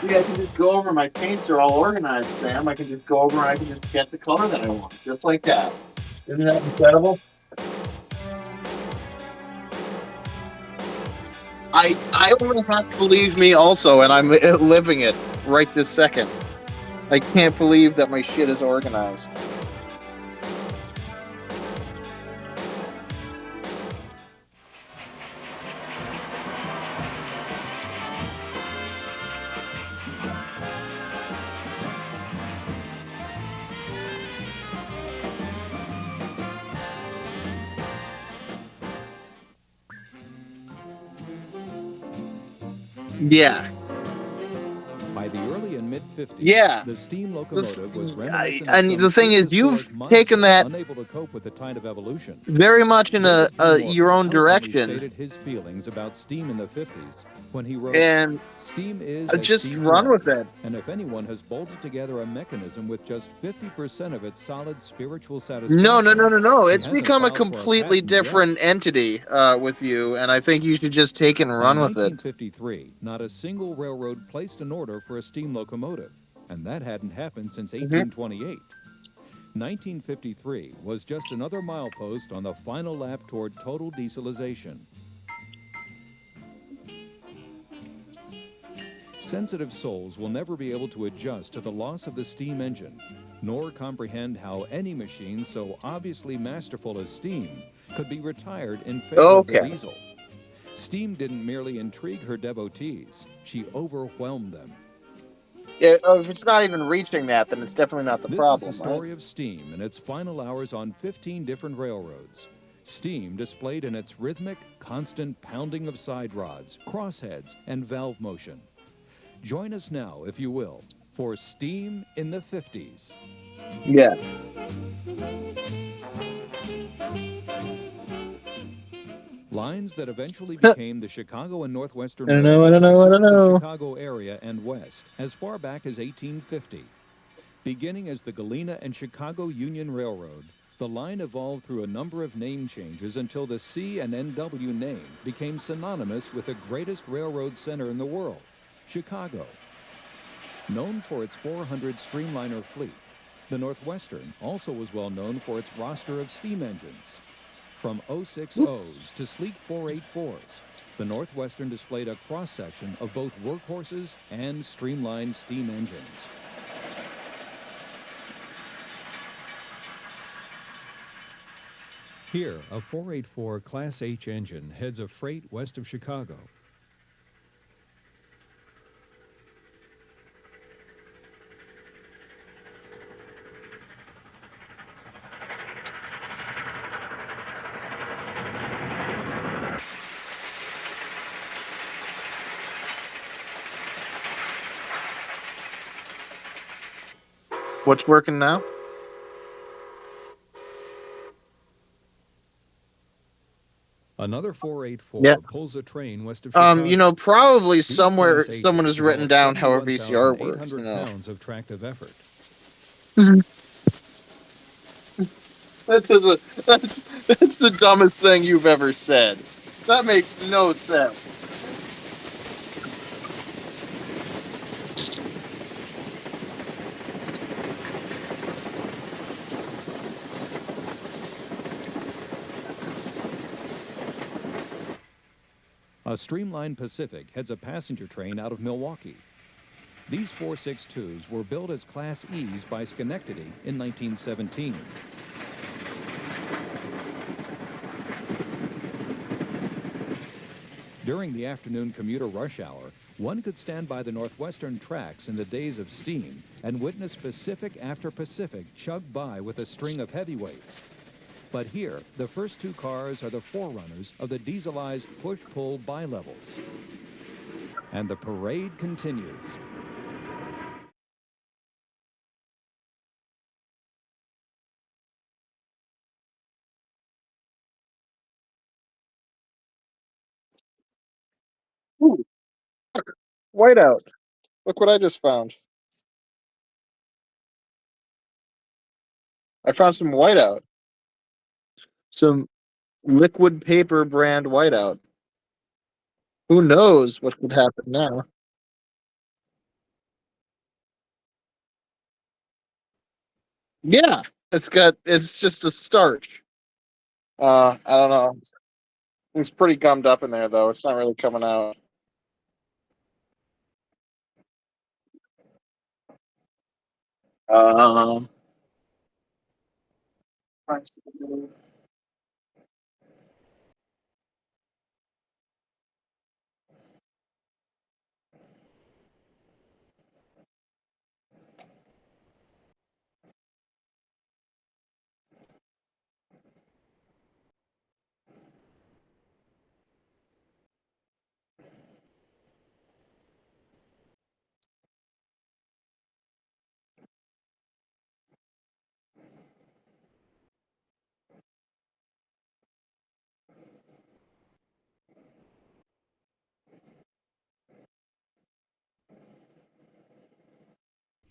See, I can just go over. My paints are all organized, Sam. I can just go over and I can just get the color that I want, just like that. Isn't that incredible? I only have to believe me also, and I'm living it right this second. I can't believe that my shit is organized. Yeah. By the early and mid-50s, Yeah. the steam locomotive was reminiscent And of the some thing is, you've prehistoric taken monster that unable to cope with the tide of evolution. very much in David P. Morgan your own eloquently direction, stated his feelings about steam in the 50s when he wrote, and "Steam is as just steam run with was, it. and if anyone has bolted together a mechanism with just 50% of its solid spiritual satisfaction, No. he It's hasn't become a filed for a completely patent yet." different entity with you, and I think you should just take and By run with it. 1953, not a single railroad placed an order for a steam locomotive, and that hadn't happened since Mhm. 1828. 1953 was just another milepost on the final lap toward total dieselization. Sensitive souls will never be able to adjust to the loss of the steam engine, nor comprehend how any machine so obviously masterful as steam could be retired in favor of the Okay. diesel. Steam didn't merely intrigue her devotees, she overwhelmed them. If it's not even reaching that, then it's definitely not the This is the problem, right? story of steam in its final hours on 15 different railroads. Steam displayed in its rhythmic, constant pounding of side rods, crossheads, and valve motion. Join us now, if you will, for Steam in the 50s. Yeah. Lines that eventually became the Chicago and Northwestern I don't know. Railroad served the Chicago area and west as far back as 1850. Beginning as the Galena and Chicago Union Railroad, The line evolved through a number of name changes until the C and NW name became synonymous with the greatest railroad center in the world, Chicago. Known for its 400 Streamliner fleet, the Northwestern also was well known for its roster of steam engines. From 060s to sleek 484s, the Northwestern displayed a cross-section of both workhorses and streamlined steam engines. Here, a 484 Class H engine heads a freight west of Chicago. What's working now? Another 484 pulls a train west of Chicago. Chicago. Probably These somewhere Class someone has H's written develop down how a VCR works. 21,800 pounds of tractive effort. That's the dumbest thing you've ever said. That makes no sense. A Streamline Pacific heads a passenger train out of Milwaukee. These 462s were built as Class E's by Schenectady in 1917. During the afternoon commuter rush hour, one could stand by the Northwestern tracks in the days of steam and witness Pacific after Pacific chug by with a string of heavyweights. But here, the first two cars are the forerunners of the dieselized push-pull bilevels. And the parade continues. Ooh, whiteout. Look what I just found. I found some whiteout. Some liquid paper brand whiteout. Who knows what could happen now? Yeah, it's just a starch. I don't know. It's pretty gummed up in there though. It's not really coming out. Um,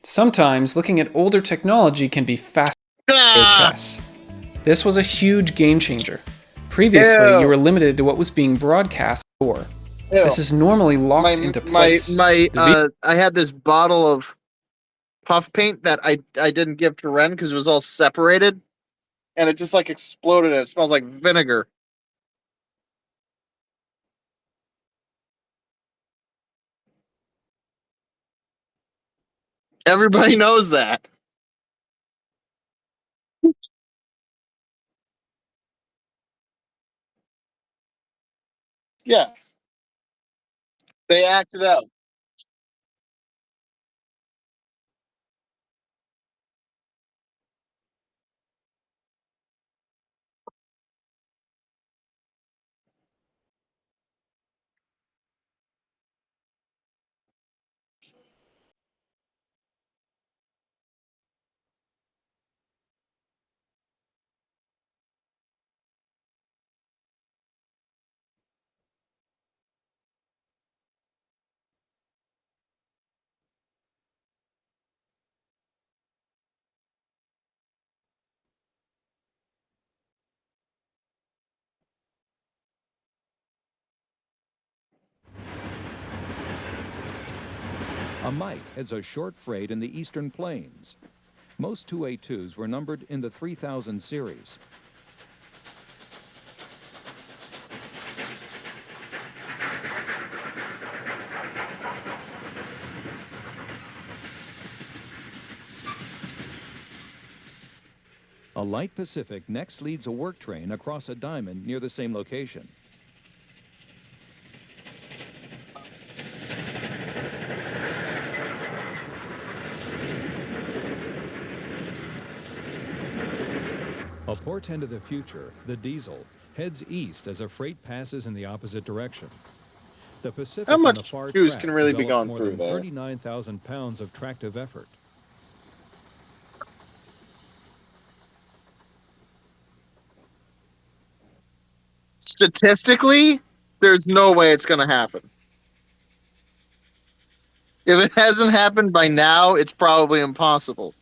Sometimes looking at older technology can be fascinating. VHS. This was a huge game changer. Previously, you were limited to what was being broadcast for. This is normally locked into place. I had this bottle of puff paint that I didn't give to Ren because it was all separated, and it just like exploded. And it smells like vinegar. Everybody knows that. Yeah, they acted out. A mite heads a short freight in the eastern plains. Most 282s were numbered in the 3000 series. A light Pacific next leads a work train across a diamond near the same location. A portent of the future, the diesel, heads east as a freight passes in the opposite direction. The Pacific How on the much far juice track can really be developed going more through than there? 39,000 pounds of tractive effort. Statistically, there's no way it's going to happen. If it hasn't happened by now, it's probably impossible.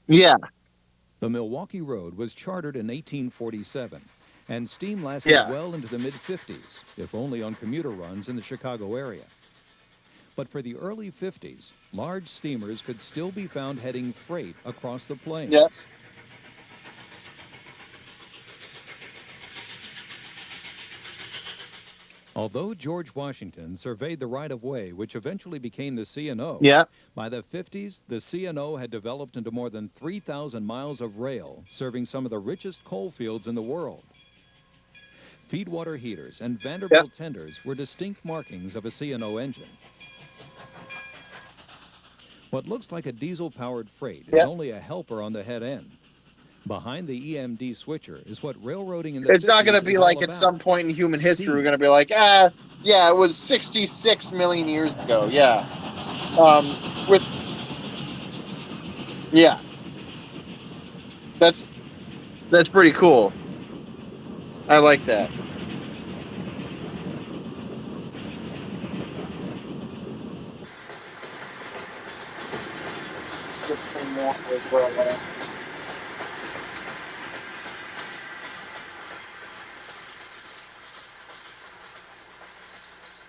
Yeah. The Milwaukee Road was chartered in 1847, and steam lasted Yeah. well into the mid-50s, if only on commuter runs in the Chicago area. But for the early 50s, large steamers could still be found heading freight across the plains. Yeah. Although George Washington surveyed the right-of-way, which eventually became the C&O, Yeah. by the 50s, the C&O had developed into more than 3,000 miles of rail, serving some of the richest coal fields in the world. Feedwater heaters and Vanderbilt tenders were distinct markings of a C&O engine. What looks like a diesel-powered freight is only a helper on the head end. Behind the EMD switcher is what railroading in the 50s It's not going to be like at about. some point in human history we're going to be like, yeah, it was 66 million years ago. Yeah. That's pretty cool. I like that.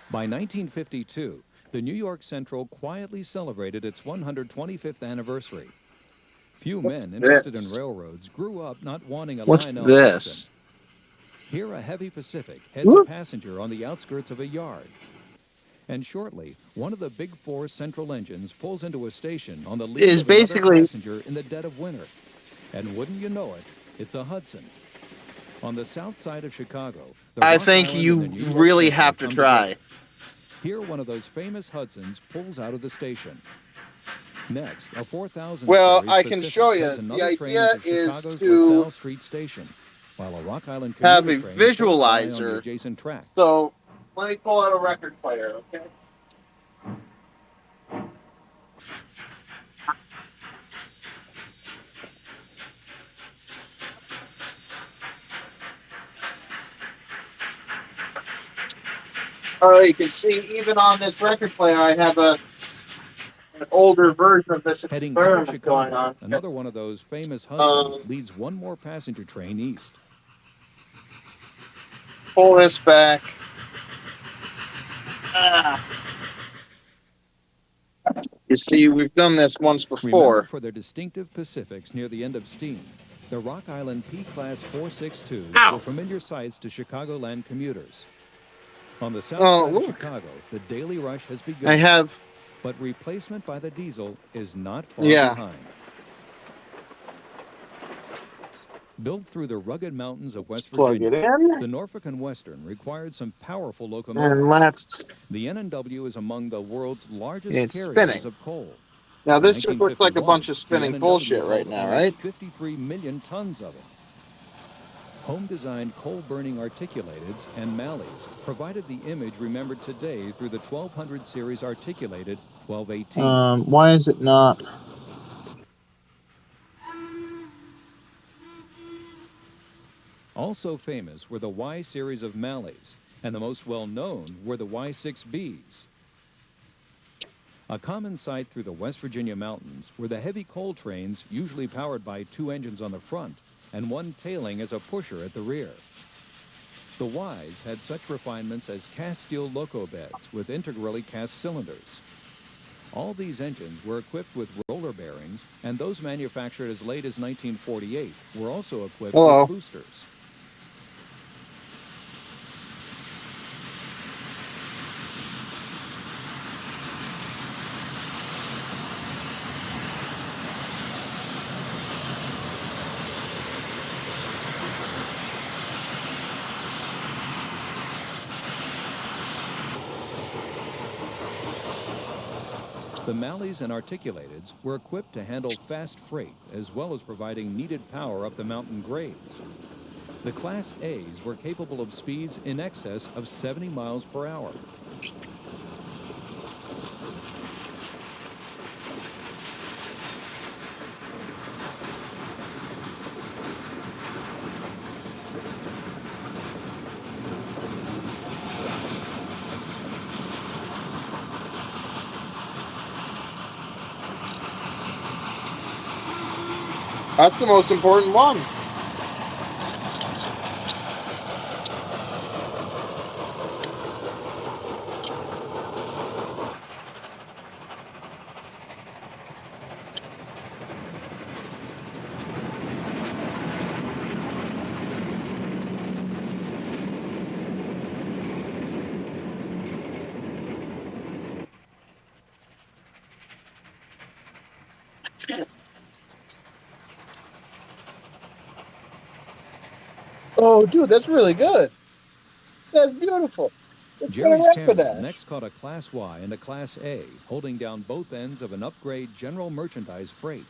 By 1952, the New York Central quietly celebrated its 125th anniversary. Few men interested in railroads grew up not wanting a Lionel Hudson. Here, a heavy Pacific heads a passenger on the outskirts of a yard. And shortly, one of the Big Four central engines pulls into a station on the lead of another passenger in the dead of winter. And wouldn't you know it, it's a Hudson. On the south side of Chicago, I think you really have to try. Here, one of those famous Hudsons pulls out of the station. Next, a 4000 Well, series I can Pacific show you. heads The another train idea into is Chicago's to LaSalle Street Station, while a Rock Island have a commuter train pulls by on the visualizer. adjacent track. So let me pull out a record player, okay? You can see even on this record player, I have an older version of this experiment going on. Another one of those famous Hudsons leads one more passenger train east. Pull this back. You see, we've done this once before. Remember, for their distinctive Pacifics near the end of steam, the Rock Island P-Class 462s were familiar sights to Chicagoland commuters. On the south side of Chicago, the daily rush has begun. But replacement by the diesel is not far behind. Built through the rugged mountains of West Virginia, the Norfolk and Western required some powerful locomotives. The N&W is among the world's largest carriers of coal. Now, this just looks like a bunch of spinning bullshit right now, right? 53 million tons of it. Home-designed coal-burning articulateds and mallees provided the image remembered today through the 1200 series articulated 1218. Why is it not? Also famous were the Y series of mallees, and the most well-known were the Y6Bs. A common sight through the West Virginia mountains were the heavy coal trains usually powered by 2 engines on the front and one tailing as a pusher at the rear. The Ys had such refinements as cast steel loco beds with integrally cast cylinders. All these engines were equipped with roller bearings, and those manufactured as late as 1948 were also equipped with boosters. The Malleys and Articulateds were equipped to handle fast freight, as well as providing needed power up the mountain grades. The Class A's were capable of speeds in excess of 70 miles per hour. That's the most important one. Oh, dude, that's really good. That's beautiful. It's Jerry's got a camera Rapidash. next caught a Class Y and a Class A, holding down both ends of an upgrade general merchandise freight.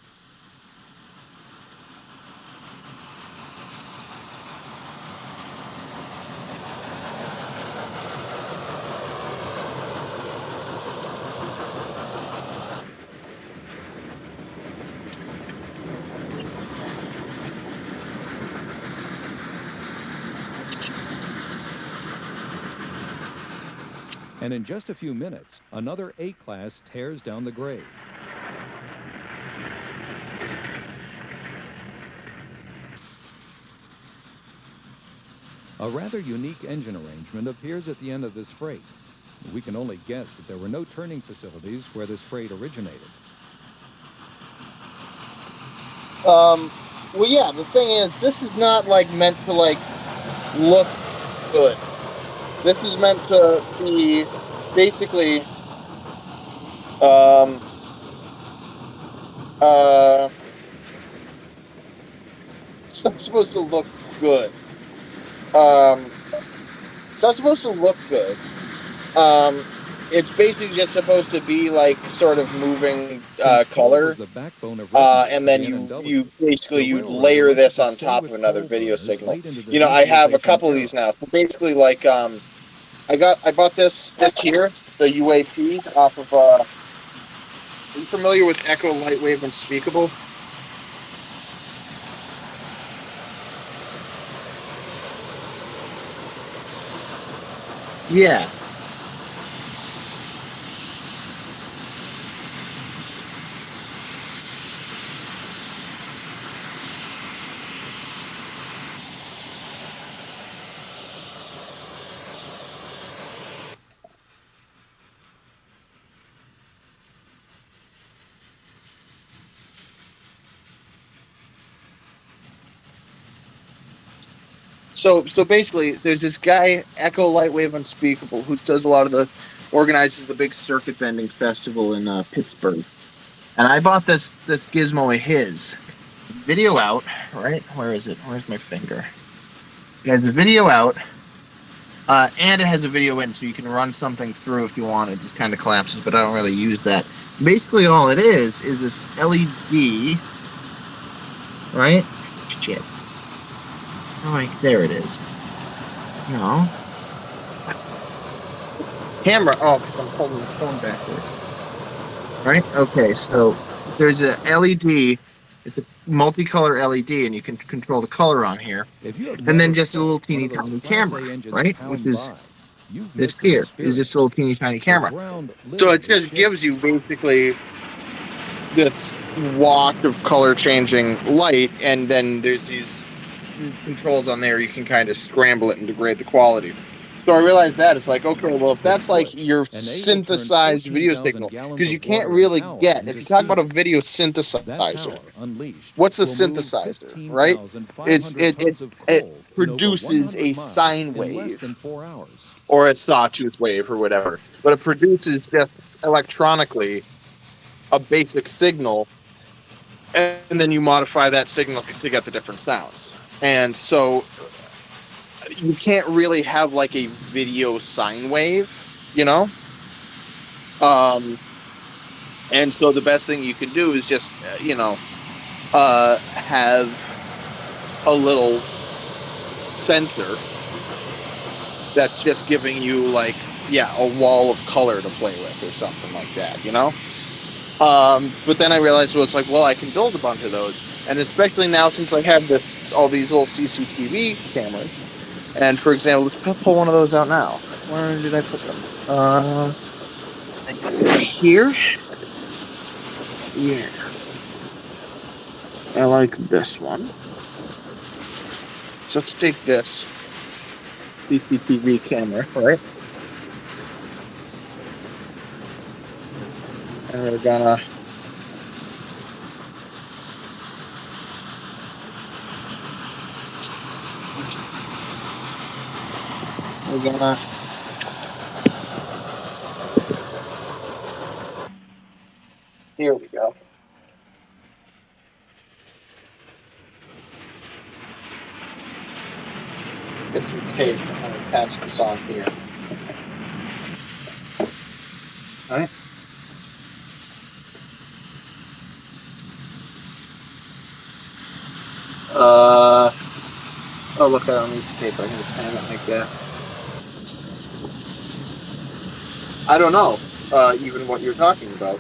And in just a few minutes, another A-Class tears down the grade. A rather unique engine arrangement appears at the end of this freight. We can only guess that there were no turning facilities where this freight originated. Well, yeah, the thing is, this is not, like, meant to, like, look good. This is meant to be, basically, it's not supposed to look good. It's not supposed to look good. It's basically just supposed to be like sort of moving color, and then you basically layer this on top of another video signal. You know, I have a couple of these now. So basically, like I bought this here, the UAP off of. Are you familiar with Echo Lightwave Unspeakable? Yeah. So basically, there's this guy, Echo Lightwave Unspeakable, who does a lot of organizes the big circuit bending festival in Pittsburgh. And I bought this gizmo of his. Video out, right? Where is it? Where's my finger? It has a video out, and it has a video in, so you can run something through if you want. It just kind of collapses, but I don't really use that. Basically, all it is this LED, right? Shit. Oh, there it is. No. Camera. Oh, because I'm holding the phone backwards. Right? Okay, so there's a LED. It's a multicolor LED, and you can control the color on here. And then just a little teeny tiny camera, right? Which is This here is just a little teeny tiny camera. So it just gives you basically this wash of color changing light, and then there's these controls on there. You can kind of scramble it and degrade the quality. So I realized that it's like, okay, well, if that's like your synthesized video signal, because you can't really get, if you talk about a video synthesizer, what's a synthesizer, right? It produces a sine wave or a sawtooth wave or whatever, but it produces just electronically a basic signal, and then you modify that signal to get the different sounds. And so you can't really have like a video sine wave, you know? And so the best thing you can do is just, have a little sensor that's just giving you like, a wall of color to play with or something like that, you know? But then I realized, well, it's like, well, I can build a bunch of those. And especially now, since I have all these little CCTV cameras. And for example, let's pull one of those out now. Where did I put them? Here? Yeah. I like this one. So let's take this CCTV camera, right? And we're gonna here we go. Get some tape and attach this on here. All right. Oh, look, I don't need the tape. I can just hang it like that. I don't know, even what you're talking about.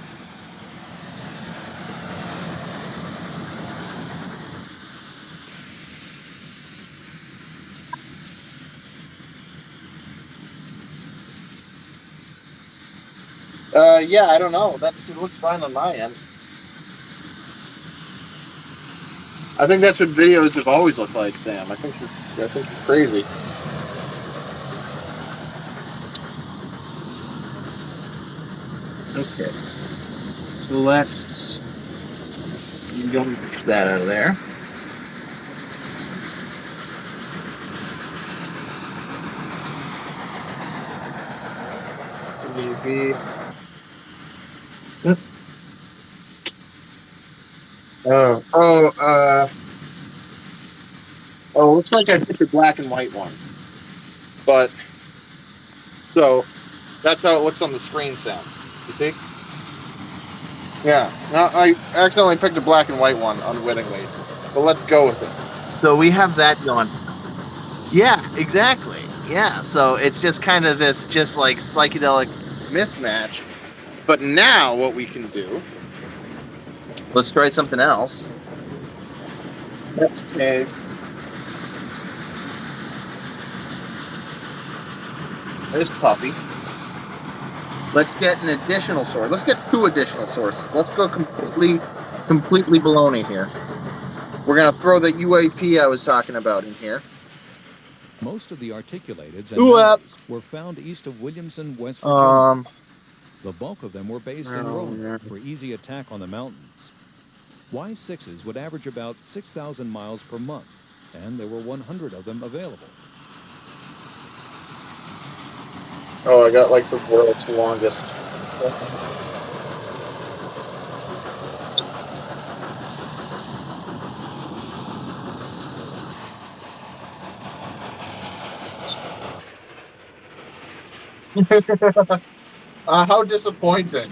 Yeah, I don't know. It looks fine on my end. I think that's what videos have always looked like, Sam. I think you're crazy. Okay. So let's go push that out of there. UV. Looks like I picked a black and white one. But, so, that's how it looks on the screen, Sam. You see? Yeah. No, I accidentally picked a black and white one unwittingly. But let's go with it. So we have that going. Yeah, exactly. Yeah, so it's just kind of this just like psychedelic mismatch. But now what we can do, let's try something else. Let's take this puppy. Let's get an additional source. Let's get 2 additional sources. Let's go completely baloney here. We're going to throw the UAP I was talking about in here. Most of the articulateds and were found east of Williamson, West Virginia. The bulk of them were based in Roanoke for easy attack on the mountains. Y6s would average about 6,000 miles per month, and there were 100 of them available. Oh, I got like the world's longest. How disappointing.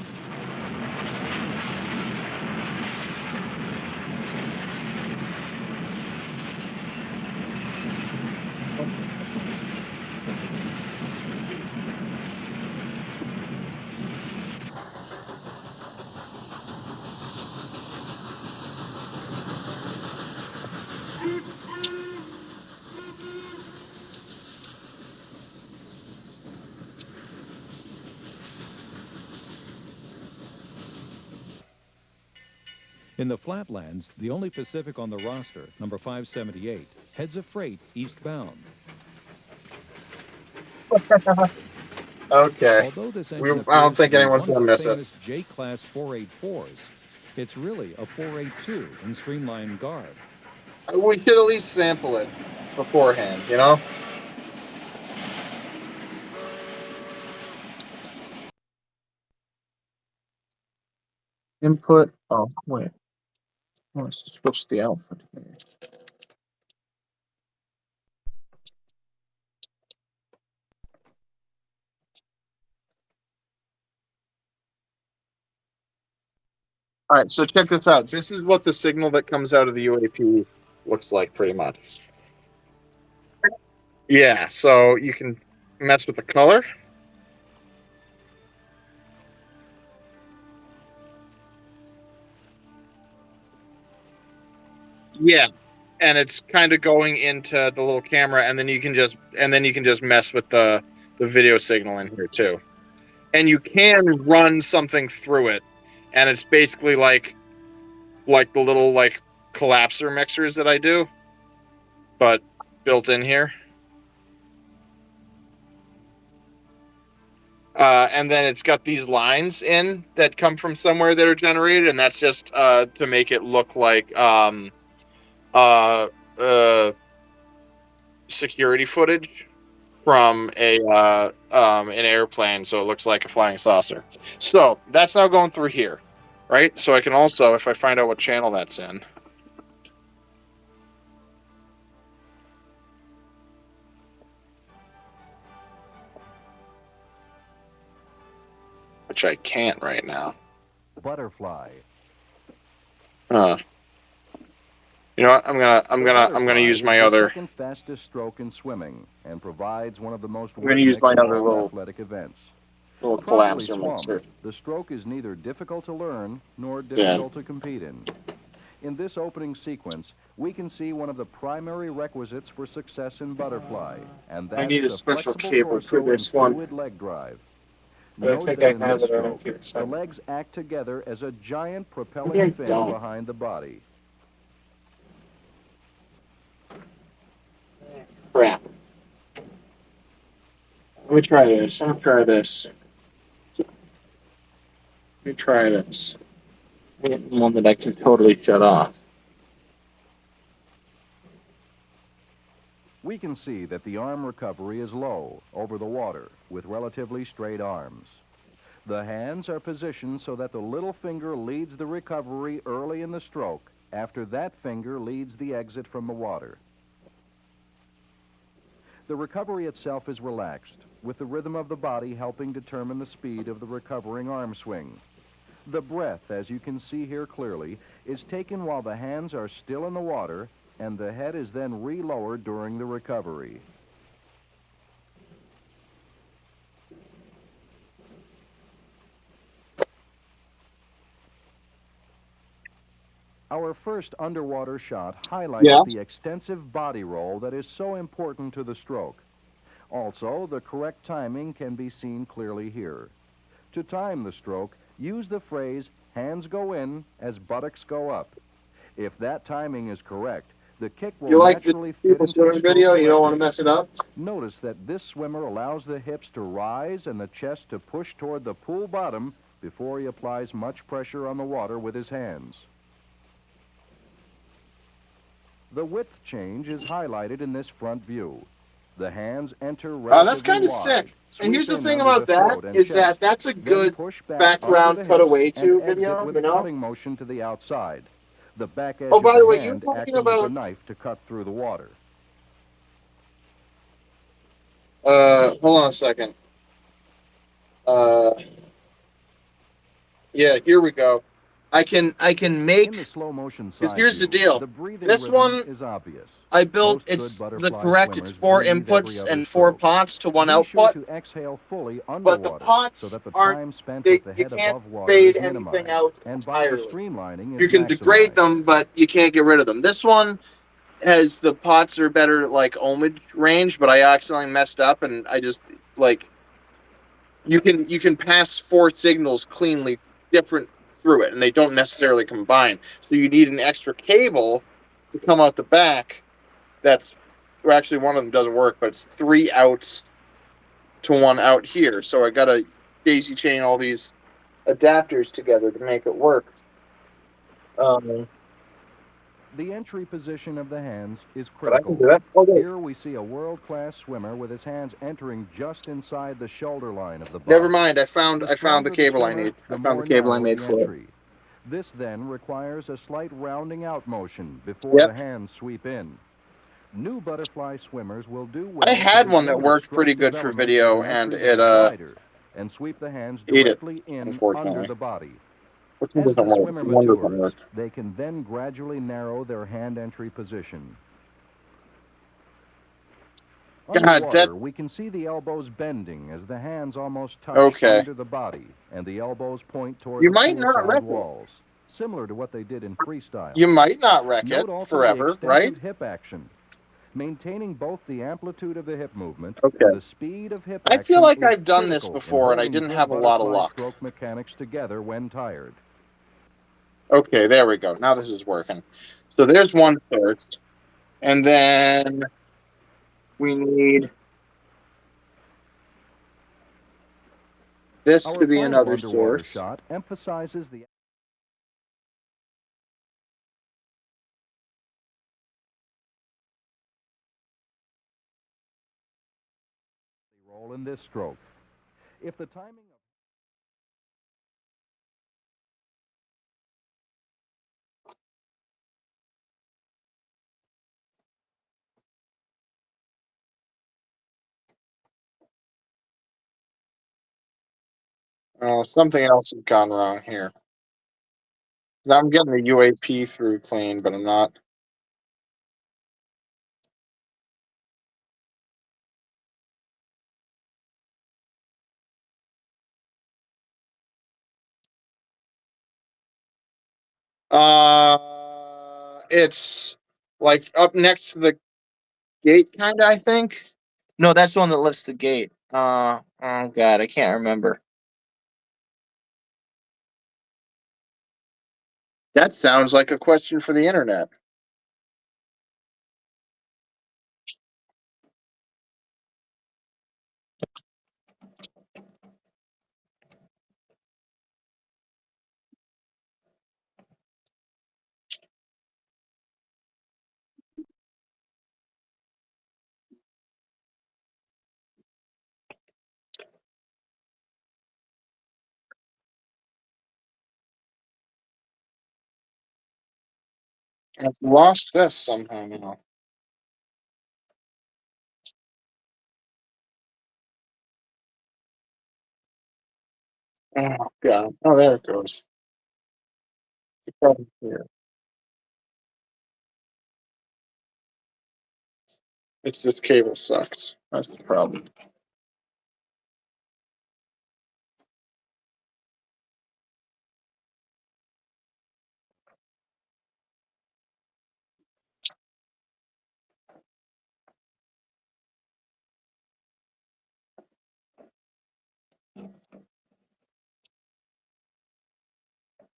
In the flatlands, the only Pacific on the roster, number 578, heads a freight eastbound. Okay. Although this I engine don't appears to think be anyone's one of going to the miss it. famous J-Class 484s, it's really a 482 in streamlined garb. We should at least sample it beforehand, you know? Input. Oh, wait. Let's switch the output here. All right, so check this out. This is what the signal that comes out of the UAP looks like, pretty much. Yeah, so you can mess with the color. Yeah, and it's kind of going into the little camera, and then you can just mess with the video signal in here too. And you can run something through it, and it's basically like the little like collapser mixers that I do, but built in here. And then it's got these lines in that come from somewhere that are generated, and that's just to make it look like security footage from an airplane, so it looks like a flying saucer. So that's now going through here, right? So I can also, if I find out what channel that's in, which I can't right now. Butterfly. You know what? I'm gonna use my other. Second fastest stroke in swimming and provides one of the most. I'm gonna use my other little athletic events. Little collapser mixer. The stroke is neither difficult to learn nor difficult to compete in. In this opening sequence, we can see one of the primary requisites for success in butterfly, and that I need a is special flexible cable for torso this and one. fluid leg drive. But I Note think that I in have this it on stroke, here. the legs act together as a giant Maybe I propelling fin don't. behind the body. Crap. Let me try this. Let me try this. Let me try this. One that I can totally shut off. We can see that the arm recovery is low, over the water, with relatively straight arms. The hands are positioned so that the little finger leads the recovery early in the stroke. After that finger leads the exit from the water. The recovery itself is relaxed, with the rhythm of the body helping determine the speed of the recovering arm swing. The breath, as you can see here clearly, is taken while the hands are still in the water, and the head is then re-lowered during the recovery. Our first underwater shot highlights the extensive body roll that is so important to the stroke. Also, the correct timing can be seen clearly here. To time the stroke, use the phrase, hands go in as buttocks go up. If that timing is correct, the kick will naturally fit into the stroke video? You don't want to correctly. mess it up? Notice that this swimmer allows the hips to rise and the chest to push toward the pool bottom before he applies much pressure on the water with his hands. The width change is highlighted in this front view. The hands enter relatively That's kind of wide, sick. And here's the sweep in thing under about the that throat and is that chest, that's a then good push back background under the cutaway hips to and exit video, with you a know? cutting motion to the outside. The back edge Oh, of by the way, the you're hand talking acting as about a knife to cut through the water. Hold on a second. Yeah, here we go. I can make, In the slow motion because side here's the view, deal. the breathing This rhythm one is obvious. I built, Most good it's the butterfly correct, it's swimmers 4 breathe every inputs other and 4 stroke. pots to 1 Be sure output, to exhale fully but the underwater pots so that the aren't, time spent with the you head can't above water fade is anything minimized, out and body entirely. streamlining is You can degrade maximized. them, but you can't get rid of them. This one has the pots are better like ohmage range, but I accidentally messed up and I just like you can pass 4 signals cleanly, different through it, and they don't necessarily combine. So you need an extra cable to come out the back. Well, actually, one of them doesn't work, but it's 3 outs to 1 out here. So I got to daisy chain all these adapters together to make it work. The entry position of the hands is But I critical. can do that. Okay. Here we see a world-class swimmer with his hands entering just inside the shoulder line of the body. Never mind. I found the cable I need. I found the cable I made for it. This then requires a slight rounding out motion before the hands sweep in. New butterfly swimmers will do well. I had one that worked pretty good for video, and it and sweep the hands directly in under the body. As the swimmer matures, they can then gradually narrow their hand entry position. Underwater, we can see the elbows bending as the hands almost touch under the body, and the elbows point toward the poolside walls, similar to what they did in freestyle. You might not wreck it forever, right? Hip action. Maintaining both the amplitude of the hip movement and the speed of hip action. I feel like I've done this before, and I didn't have a lot of luck. Stroke mechanics together when tired. Okay, there we go. Now this is working. So there's one first, and then we need this to be another source. Shot emphasizes the role in this stroke. If the timing of something else has gone wrong here. I'm getting the UAP through clean, but I'm not. It's like up next to the gate, kind of, I think. No, that's the one that lifts the gate. Oh God, I can't remember. That sounds like a question for the internet. I've lost this somehow now. Oh God! Oh, there it goes. Here. It's this cable sucks. That's the problem.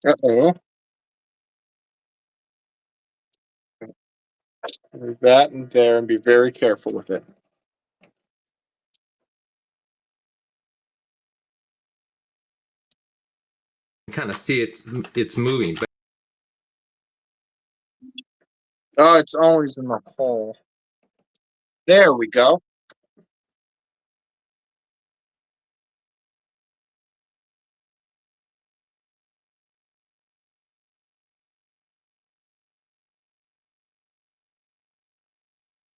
Uh-oh. Move that and there and be very careful with it. Kind of see it's moving. But oh, it's always in the hole. There we go.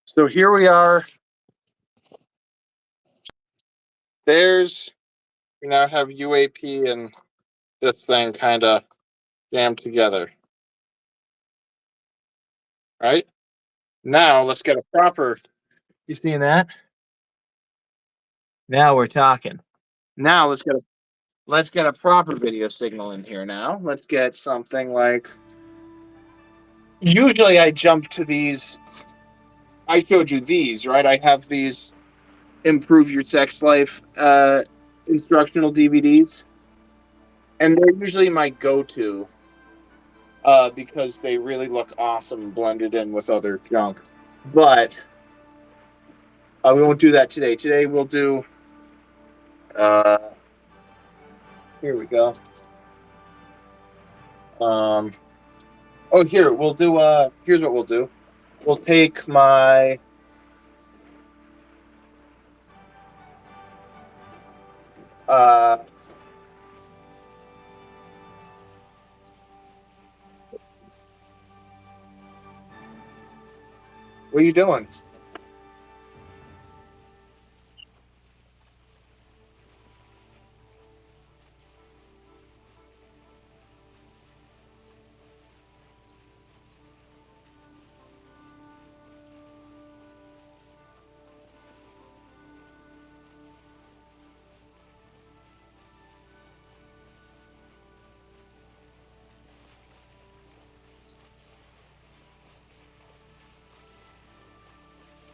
So here we are. We now have UAP and this thing kind of jammed together. Right? Now let's get a proper. You seeing that? Now we're talking. Now let's get a proper video signal in here now. Let's get something like. Usually I jump to these. I showed you these, right? I have these Improve Your Sex Life instructional DVDs. And they're usually my go-to because they really look awesome blended in with other junk. But we won't do that today. Today we'll do. Here we go. Here we'll do. Here's what we'll do. We'll take my. What are you doing?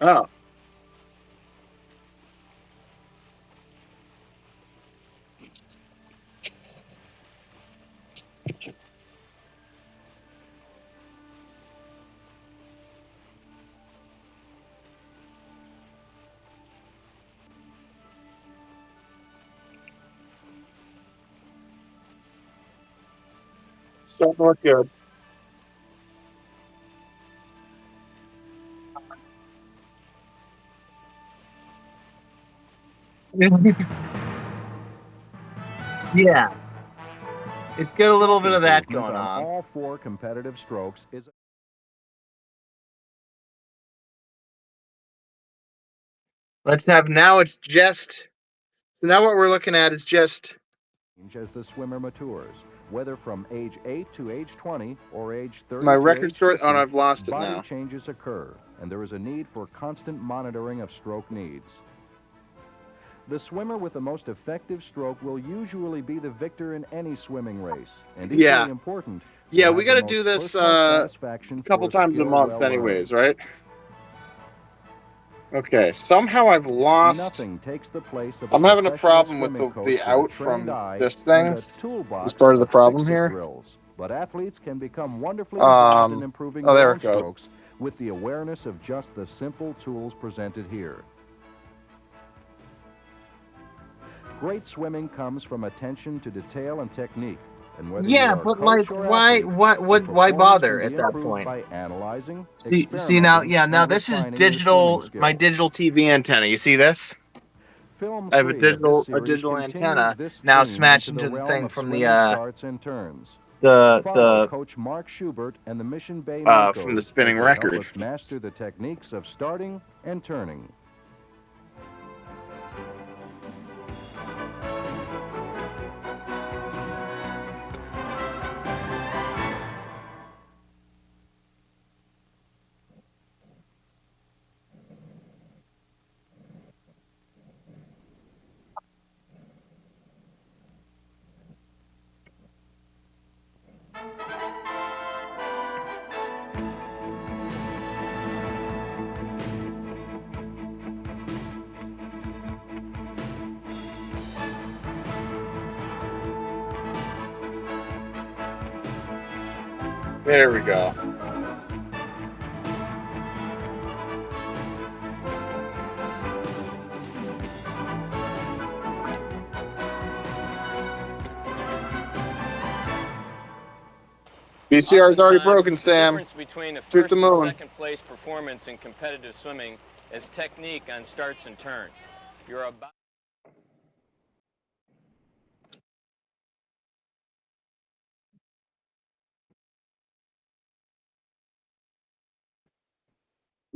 Oh. Starting to look good. Yeah. It's got a little bit of that going on. All 4 competitive strokes is. Let's have now. It's just. So now what we're looking at is just. As the swimmer matures, whether from age 8 to age 20 or age 30 My to record age store. 50, Oh, I've lost it body now. changes occur, and there is a need for constant monitoring of stroke needs. The swimmer with the most effective stroke will usually be the victor in any swimming race, and equally important. Yeah, we got to do this a couple times a month, anyways, right? Okay. Somehow I've lost. Nothing takes the place of I'm having a problem with the out from this thing. Is part of the problem here. Drills. But athletes can become wonderfully involved in improving their own strokes with the awareness of just the simple tools presented here. Great swimming comes from attention to detail and technique. And whether but like, why bother at that point? By analyzing, see now, now this is digital. My digital TV antenna. You see this? I have a digital antenna now smashed into the thing from the Coach Mark Schubert and the Mission Bay from the spinning record. Help us master the techniques of starting and turning. There we go. VCR is already broken, Sam. The difference between a Shoot first the moon. and second place performance in competitive swimming is technique on starts and turns. You're about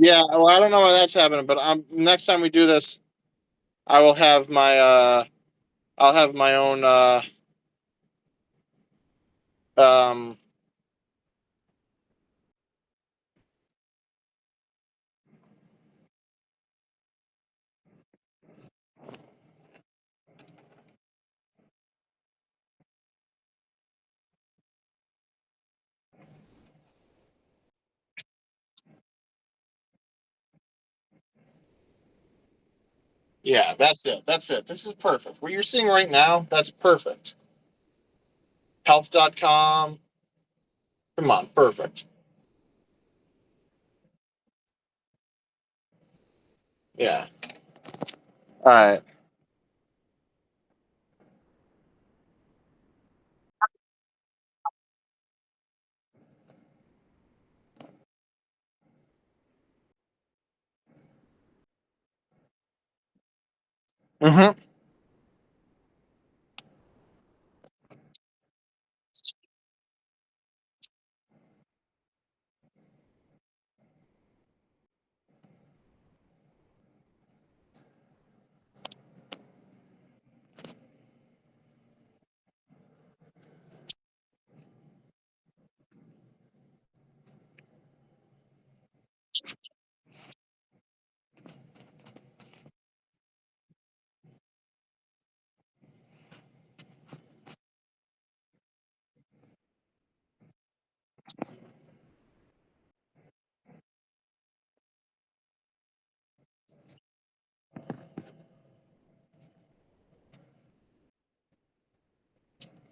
Yeah, well, I don't know why that's happening, but next time we do this, I will have my I'll have my own yeah, that's it. That's it. This is perfect. What you're seeing right now, that's perfect. Health.com. Come on, perfect. Yeah. All right. Mm-hmm.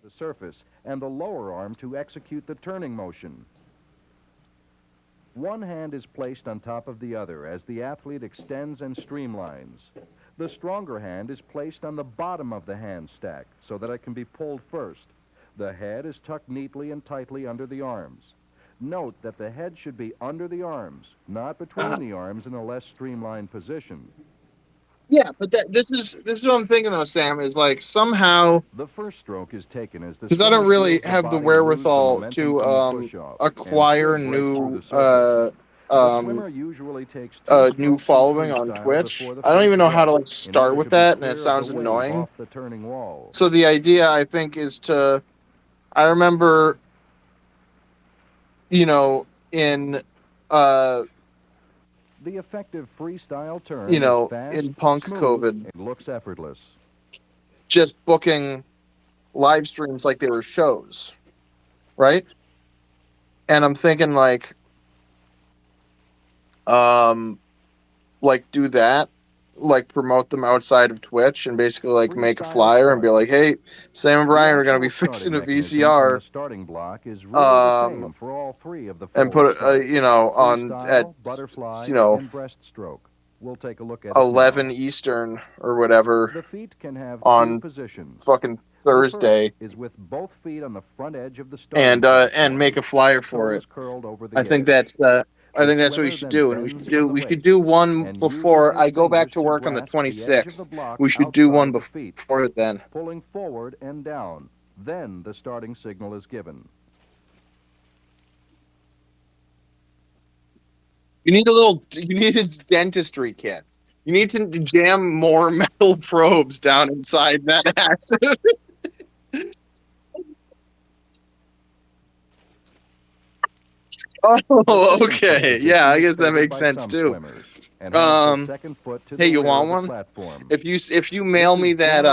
The surface and the lower arm to execute the turning motion. One hand is placed on top of the other as the athlete extends and streamlines. The stronger hand is placed on the bottom of the hand stack so that it can be pulled first. The head is tucked neatly and tightly under the arms. Note that the head should be under the arms, not between the arms in a less streamlined position. Yeah, but this is what I'm thinking though, Sam, is like somehow the first stroke is taken as the because I don't swimmer really feels the have the body wherewithal lose the to momentum from the push-off and acquire should break through new the surface. The swimmer usually takes two new strokes in following on freestyle Twitch. before the I don't first even know how to breath like in start order with to be that, and it clear of the sounds wave annoying. off the turning wall. So the idea, I think, is to. I remember, in the effective freestyle turn is fast, in Punk smooth, COVID, and looks effortless. just booking live streams like they were shows, right? And I'm thinking like do that, like promote them outside of Twitch and basically like make a flyer and be like, hey, Sam and Brian are going to be fixing a VCR. The starting block is really the same for all three of the and put it, on at, butterfly, and breaststroke. We'll take a look at 11 Eastern or whatever the feet can have on two positions. fucking Thursday. Is with both feet on the front edge of the and make a flyer for it. I think that's what we should do, and we should do one before I go back to work on the 26th. We should do one before then. Pulling forward and down. Then the starting signal is given. You need a dentistry kit. You need to jam more metal probes down inside that active. Oh, okay. Yeah, I guess that makes sense too. Hey, you want one? If you mail me that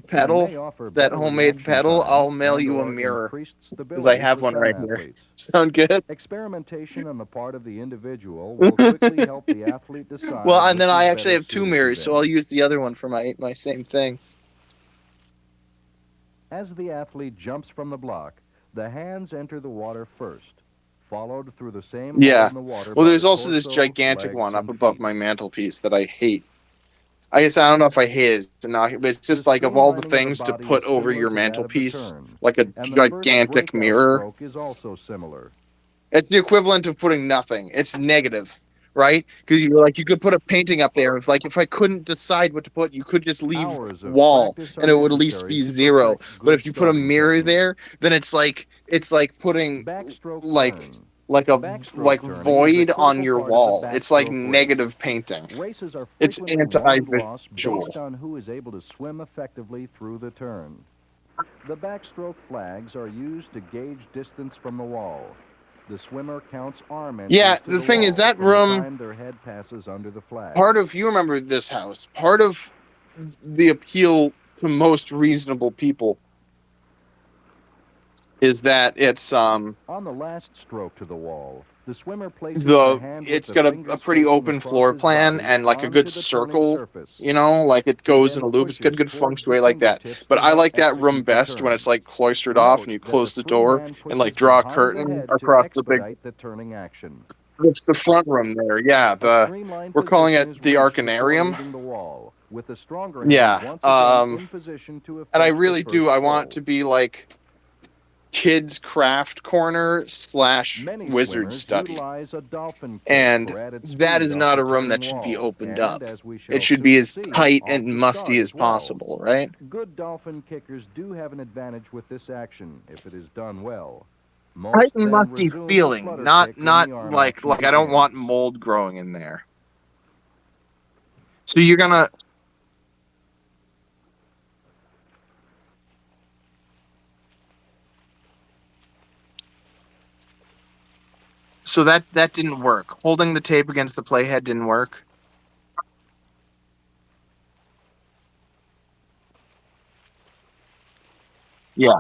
pedal, that homemade pedal, I'll mail you a mirror because I have one right here. Sound good? Experimentation on the part of the individual will quickly help the athlete decide. Well, and then I actually have two mirrors, so I'll use the other one for my same thing. As the athlete jumps from the block, the hands enter the water first, followed through the same hole in the water. Well, there's also this gigantic one up above my mantelpiece that I hate. I guess I don't know if I hate it or not, but it's just like of all the things to put over your mantelpiece, like a gigantic mirror. Is also similar. It's the equivalent of putting nothing. It's negative, right? Because you could put a painting up there. If I couldn't decide what to put, you could just leave wall, and it would at least be 0. But if you put a mirror there, then it's like putting like void on your wall. It's like negative painting. It's anti-visual. Based on who is able to swim effectively through the turn. The backstroke flags are used to gauge distance from the wall. The swimmer counts arm entries. Yeah, the thing is that room. Their head passes under the flag. Part of you remember this house. Part of the appeal to most reasonable people is that it's on the last stroke to the wall, The swimmer places the hand it's with got the a fingers pretty facing open across floor his plan body and like a onto good the turning circle, surface. you know, like it He goes then in a loop. It's got pushes good feng towards shui the like that. fingertips But to I help like that room execute the best when turn. it's like cloistered off and Note you that the close the free door hand and like pushes draw a behind the curtain head to across the big. expedite the turning action. It's the front room there. Yeah, A streamlined we're calling position it is the reached before Arcanarium. leaving the wall, with the stronger hand Yeah. once again in position to And I effect the really do. first I want pull. to be like kids craft corner / Many wizard swimmers study. utilize a dolphin kick And for added that speed is off not the a room turning that should be wall, opened and up. as we It shall should be soon as see, tight off and the musty start as as well. possible, right? Good dolphin kickers do have an advantage with this action if it is done well. Tight Most and then musty resume the feeling, flutter not kick when the arm like action I don't want begins. mold growing in there. So you're gonna. So that didn't work. Holding the tape against the playhead didn't work. Yeah.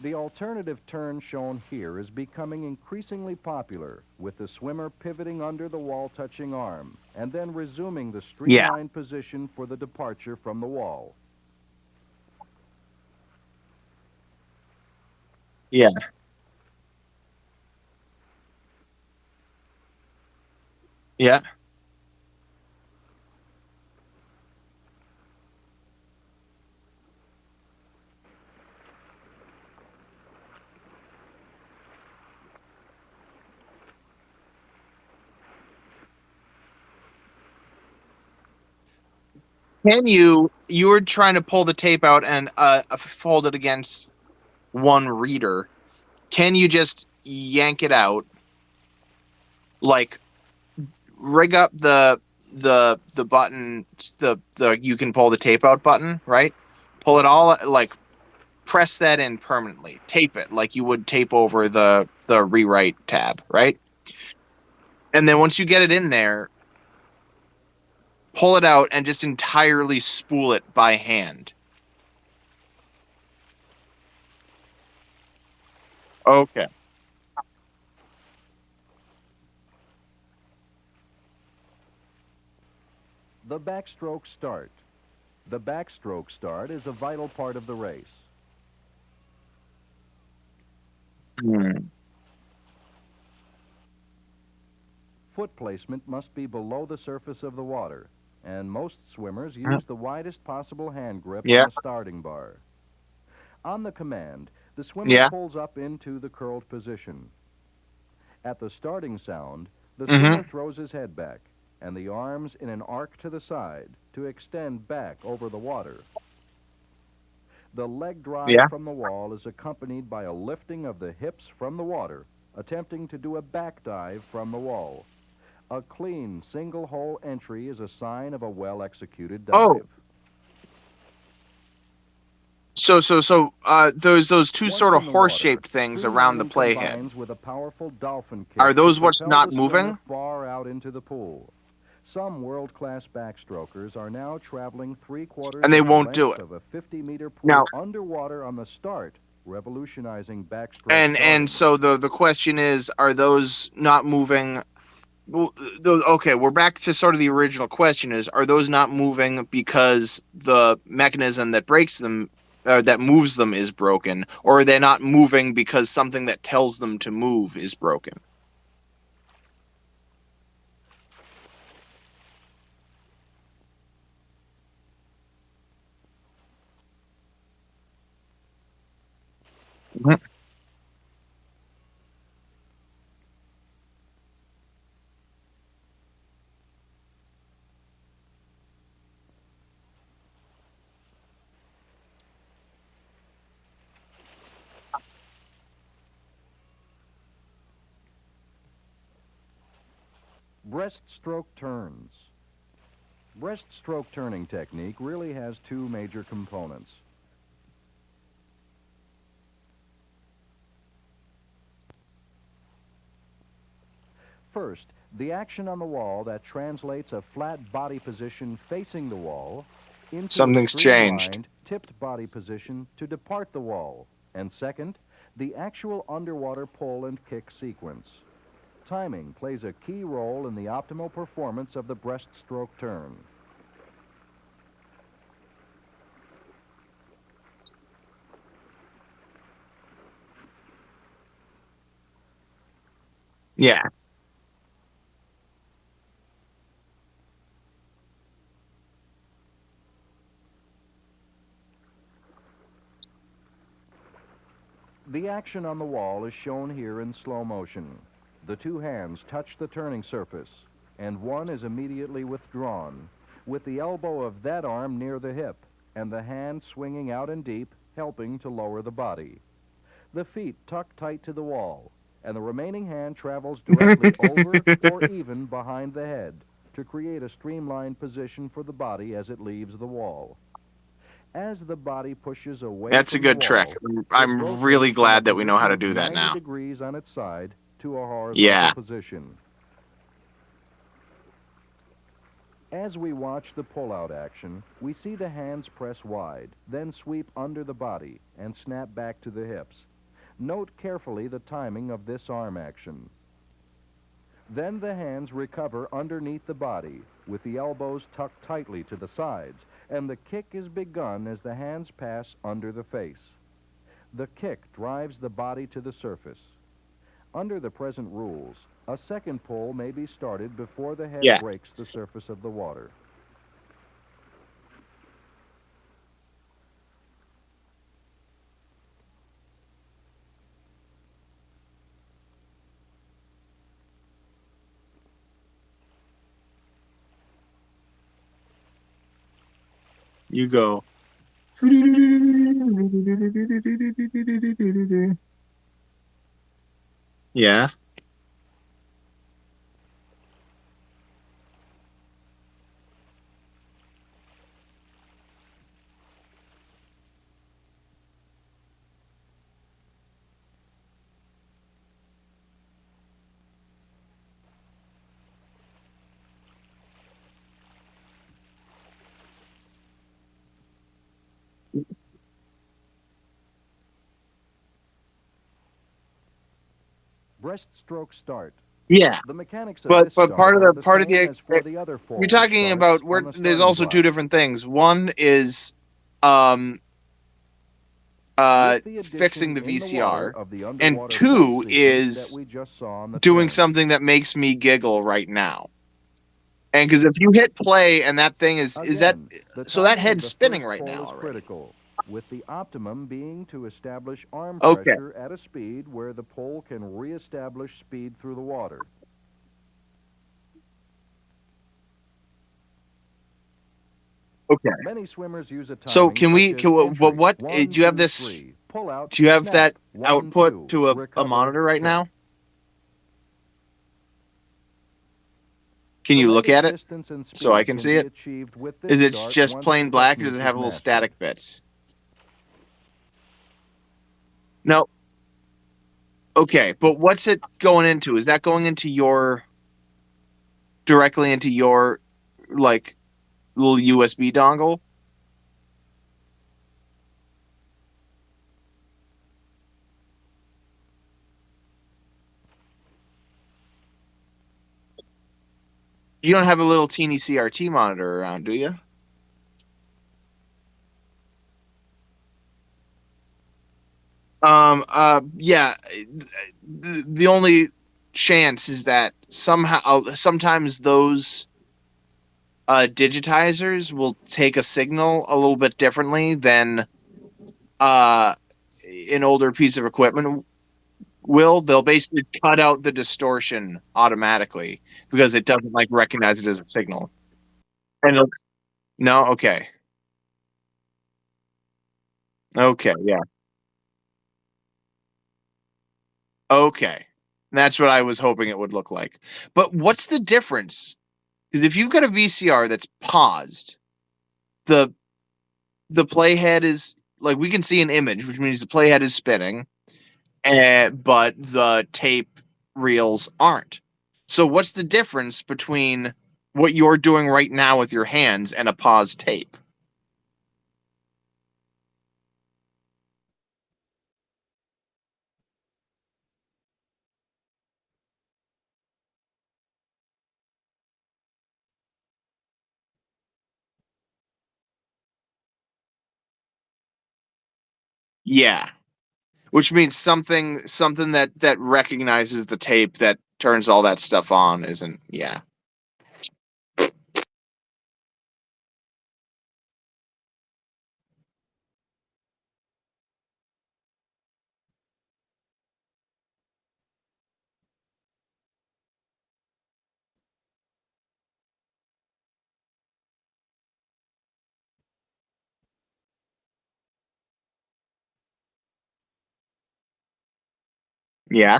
The alternative turn shown here is becoming increasingly popular, with the swimmer pivoting under the wall-touching arm and then resuming the streamlined position for the departure from the wall. Yeah. Yeah. You were trying to pull the tape out and fold it against one reader. Can you just yank it out, like rig up the button, the you can pull the tape out button, right? Pull it all, like press that in permanently. Tape it like you would tape over the rewrite tab, right? And then once you get it in there, pull it out and just entirely spool it by hand. Okay. The backstroke start. The backstroke start is a vital part of the race. Foot placement must be below the surface of the water, and most swimmers use the widest possible hand grip on the starting bar. On the command, the swimmer pulls up into the curled position. At the starting sound, the swimmer throws his head back and the arms in an arc to the side to extend back over the water. The leg drive from the wall is accompanied by a lifting of the hips from the water, attempting to do a back dive from the wall. A clean single-hole entry is a sign of a well-executed dive. Oh. So those two sort of horse-shaped things around the playhead. With a powerful dolphin kick are those to what's propel not the swimmer moving? far out into the pool. Some world-class backstrokers are now traveling 3/4 And they of the won't do length it. of a 50-meter pool Now, underwater on the start, revolutionizing backstroke and starting. so the question is, are those not moving? Well, okay, we're back to sort of the original question: are those not moving because the mechanism that breaks them, that moves them, is broken, or are they not moving because something that tells them to move is broken? Mm-hmm. Breaststroke turns. Breaststroke turning technique really has two major components. First, the action on the wall that translates a flat body position facing the wall into Something's a streamlined, changed. tipped body position to depart the wall. And second, the actual underwater pull and kick sequence. Timing plays a key role in the optimal performance of the breaststroke turn. Yeah. The action on the wall is shown here in slow motion. The two hands touch the turning surface, and one is immediately withdrawn, with the elbow of that arm near the hip, and the hand swinging out and deep, helping to lower the body. The feet tuck tight to the wall, and the remaining hand travels directly over or even behind the head to create a streamlined position for the body as it leaves the wall. As the body pushes away That's a from the good trick. wall, I'm it really rotates from a glad that we know how to position do of that 90 now. degrees on its side to a horizontal Yeah. position. As we watch the pull-out action, we see the hands press wide, then sweep under the body and snap back to the hips. Note carefully the timing of this arm action. Then the hands recover underneath the body, with the elbows tucked tightly to the sides, and the kick is begun as the hands pass under the face. The kick drives the body to the surface. Under the present rules, a second pull may be started before the head Yeah. breaks the surface of the water. You go. Yeah. Breaststroke start. Yeah. The mechanics of But this but start part of are the the part of same the as for the other you're forward talking starts about on the there's starting also two block. different things. One is um With the fixing addition the in the water VCR, of the and underwater two float sequence that is we just saw on the doing turn. something that makes me giggle right now. And because if you hit play and that thing is that Again, the so that timing of head's the spinning first right pull now is already. critical, with the optimum being to establish arm Okay. pressure at a speed where the pole can reestablish speed through the water. Okay. Many swimmers use a timing So can we such as but entry, what do 1, you have 2, this 3, pull out, do you have snap, that 1, output 2, to a recover, monitor right kick. now? Can The you look latest at it distance and so I speed can can see be it? achieved with this Is it start just once plain the black or does technique it have is little mastered. static bits? No. Okay, but what's it going into? Is that going into your directly into your like little USB dongle? You don't have a little teeny CRT monitor around, do you? Yeah. The only chance is that sometimes those digitizers will take a signal a little bit differently than uh an older piece of equipment will. They'll basically cut out the distortion automatically because it doesn't like recognize it as a signal. And no, okay. Okay, yeah. Okay. That's what I was hoping it would look like. But what's the difference? Because if you've got a VCR that's paused, the the playhead is like we can see an image, which means the playhead is spinning, but the tape reels aren't. So what's the difference between what you're doing right now with your hands and a paused tape? Yeah. Which means something that recognizes the tape that turns all that stuff on isn't, yeah. Yeah.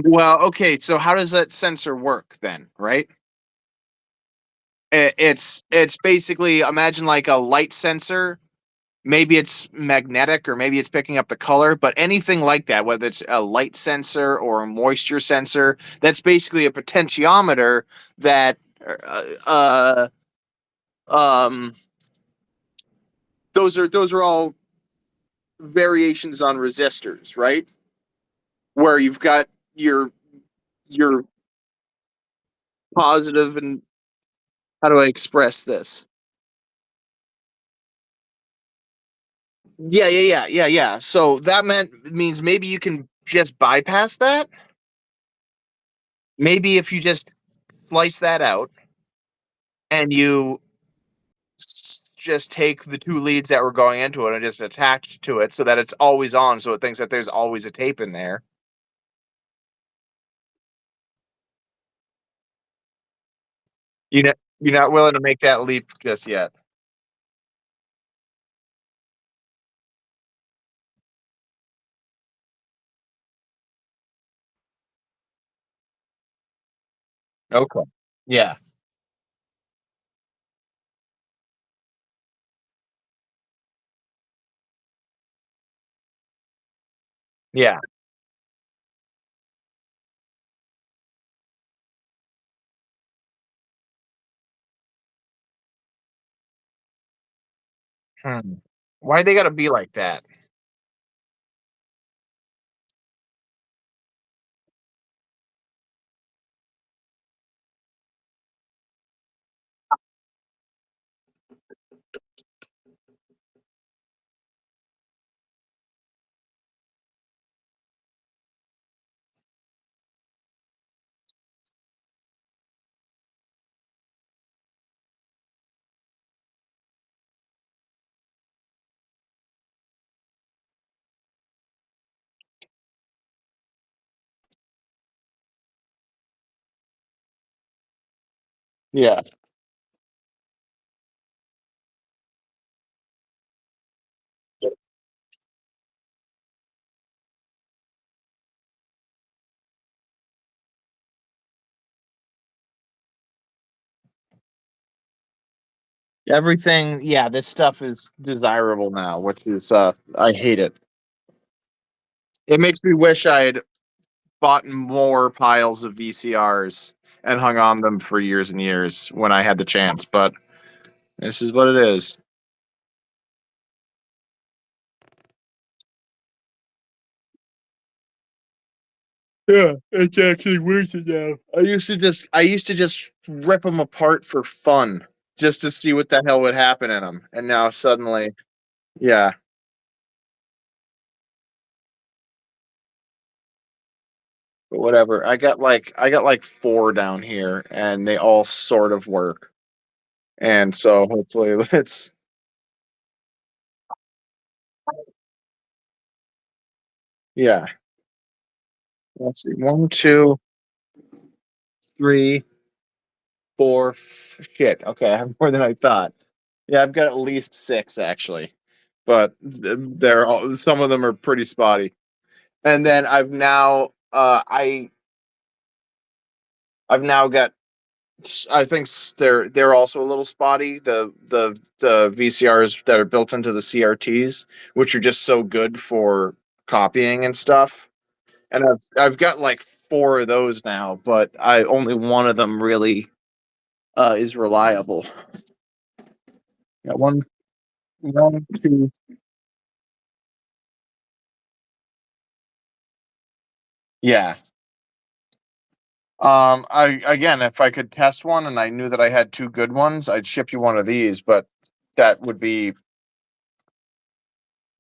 Well, okay, so how does that sensor work then, right? It's basically, imagine like a light sensor. Maybe it's magnetic or maybe it's picking up the color, but anything like that, whether it's a light sensor or a moisture sensor, that's basically a potentiometer that uh um those are all variations on resistors, right? Where you've got your your positive and, how do I express this? Yeah. So that means maybe you can just bypass that. Maybe if you just slice that out and you just take the two leads that were going into it and just attach to it so that it's always on, so it thinks that there's always a tape in there. You know, you're not willing to make that leap just yet. Okay. Yeah. Yeah. Hmm. Why they gotta be like that? Yeah. Everything, yeah, this stuff is desirable now, which is I hate it. It makes me wish I had bought more piles of VCRs and hung on them for years and years when I had the chance, but this is what it is. Yeah, it's actually worth it now. I used to just rip them apart for fun, just to see what the hell would happen in them, and now suddenly, yeah. But whatever. I got like four down here, and they all sort of work, and so hopefully it's, yeah. Let's see, one, two, three, four. Shit. Okay, I have more than I thought. Yeah, I've got at least six actually, but they're all, some of them are pretty spotty. And then I've now got, I think they're also a little spotty, the VCRs that are built into the CRTs, which are just so good for copying and stuff. And I've got like four of those now, but I only one of them really is reliable. Got one, two. Yeah. If I could test one and I knew that I had 2 good ones, I'd ship you one of these, but that would be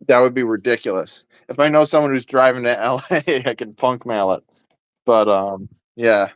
ridiculous. If I know someone who's driving to LA, I can punk mail it. But yeah.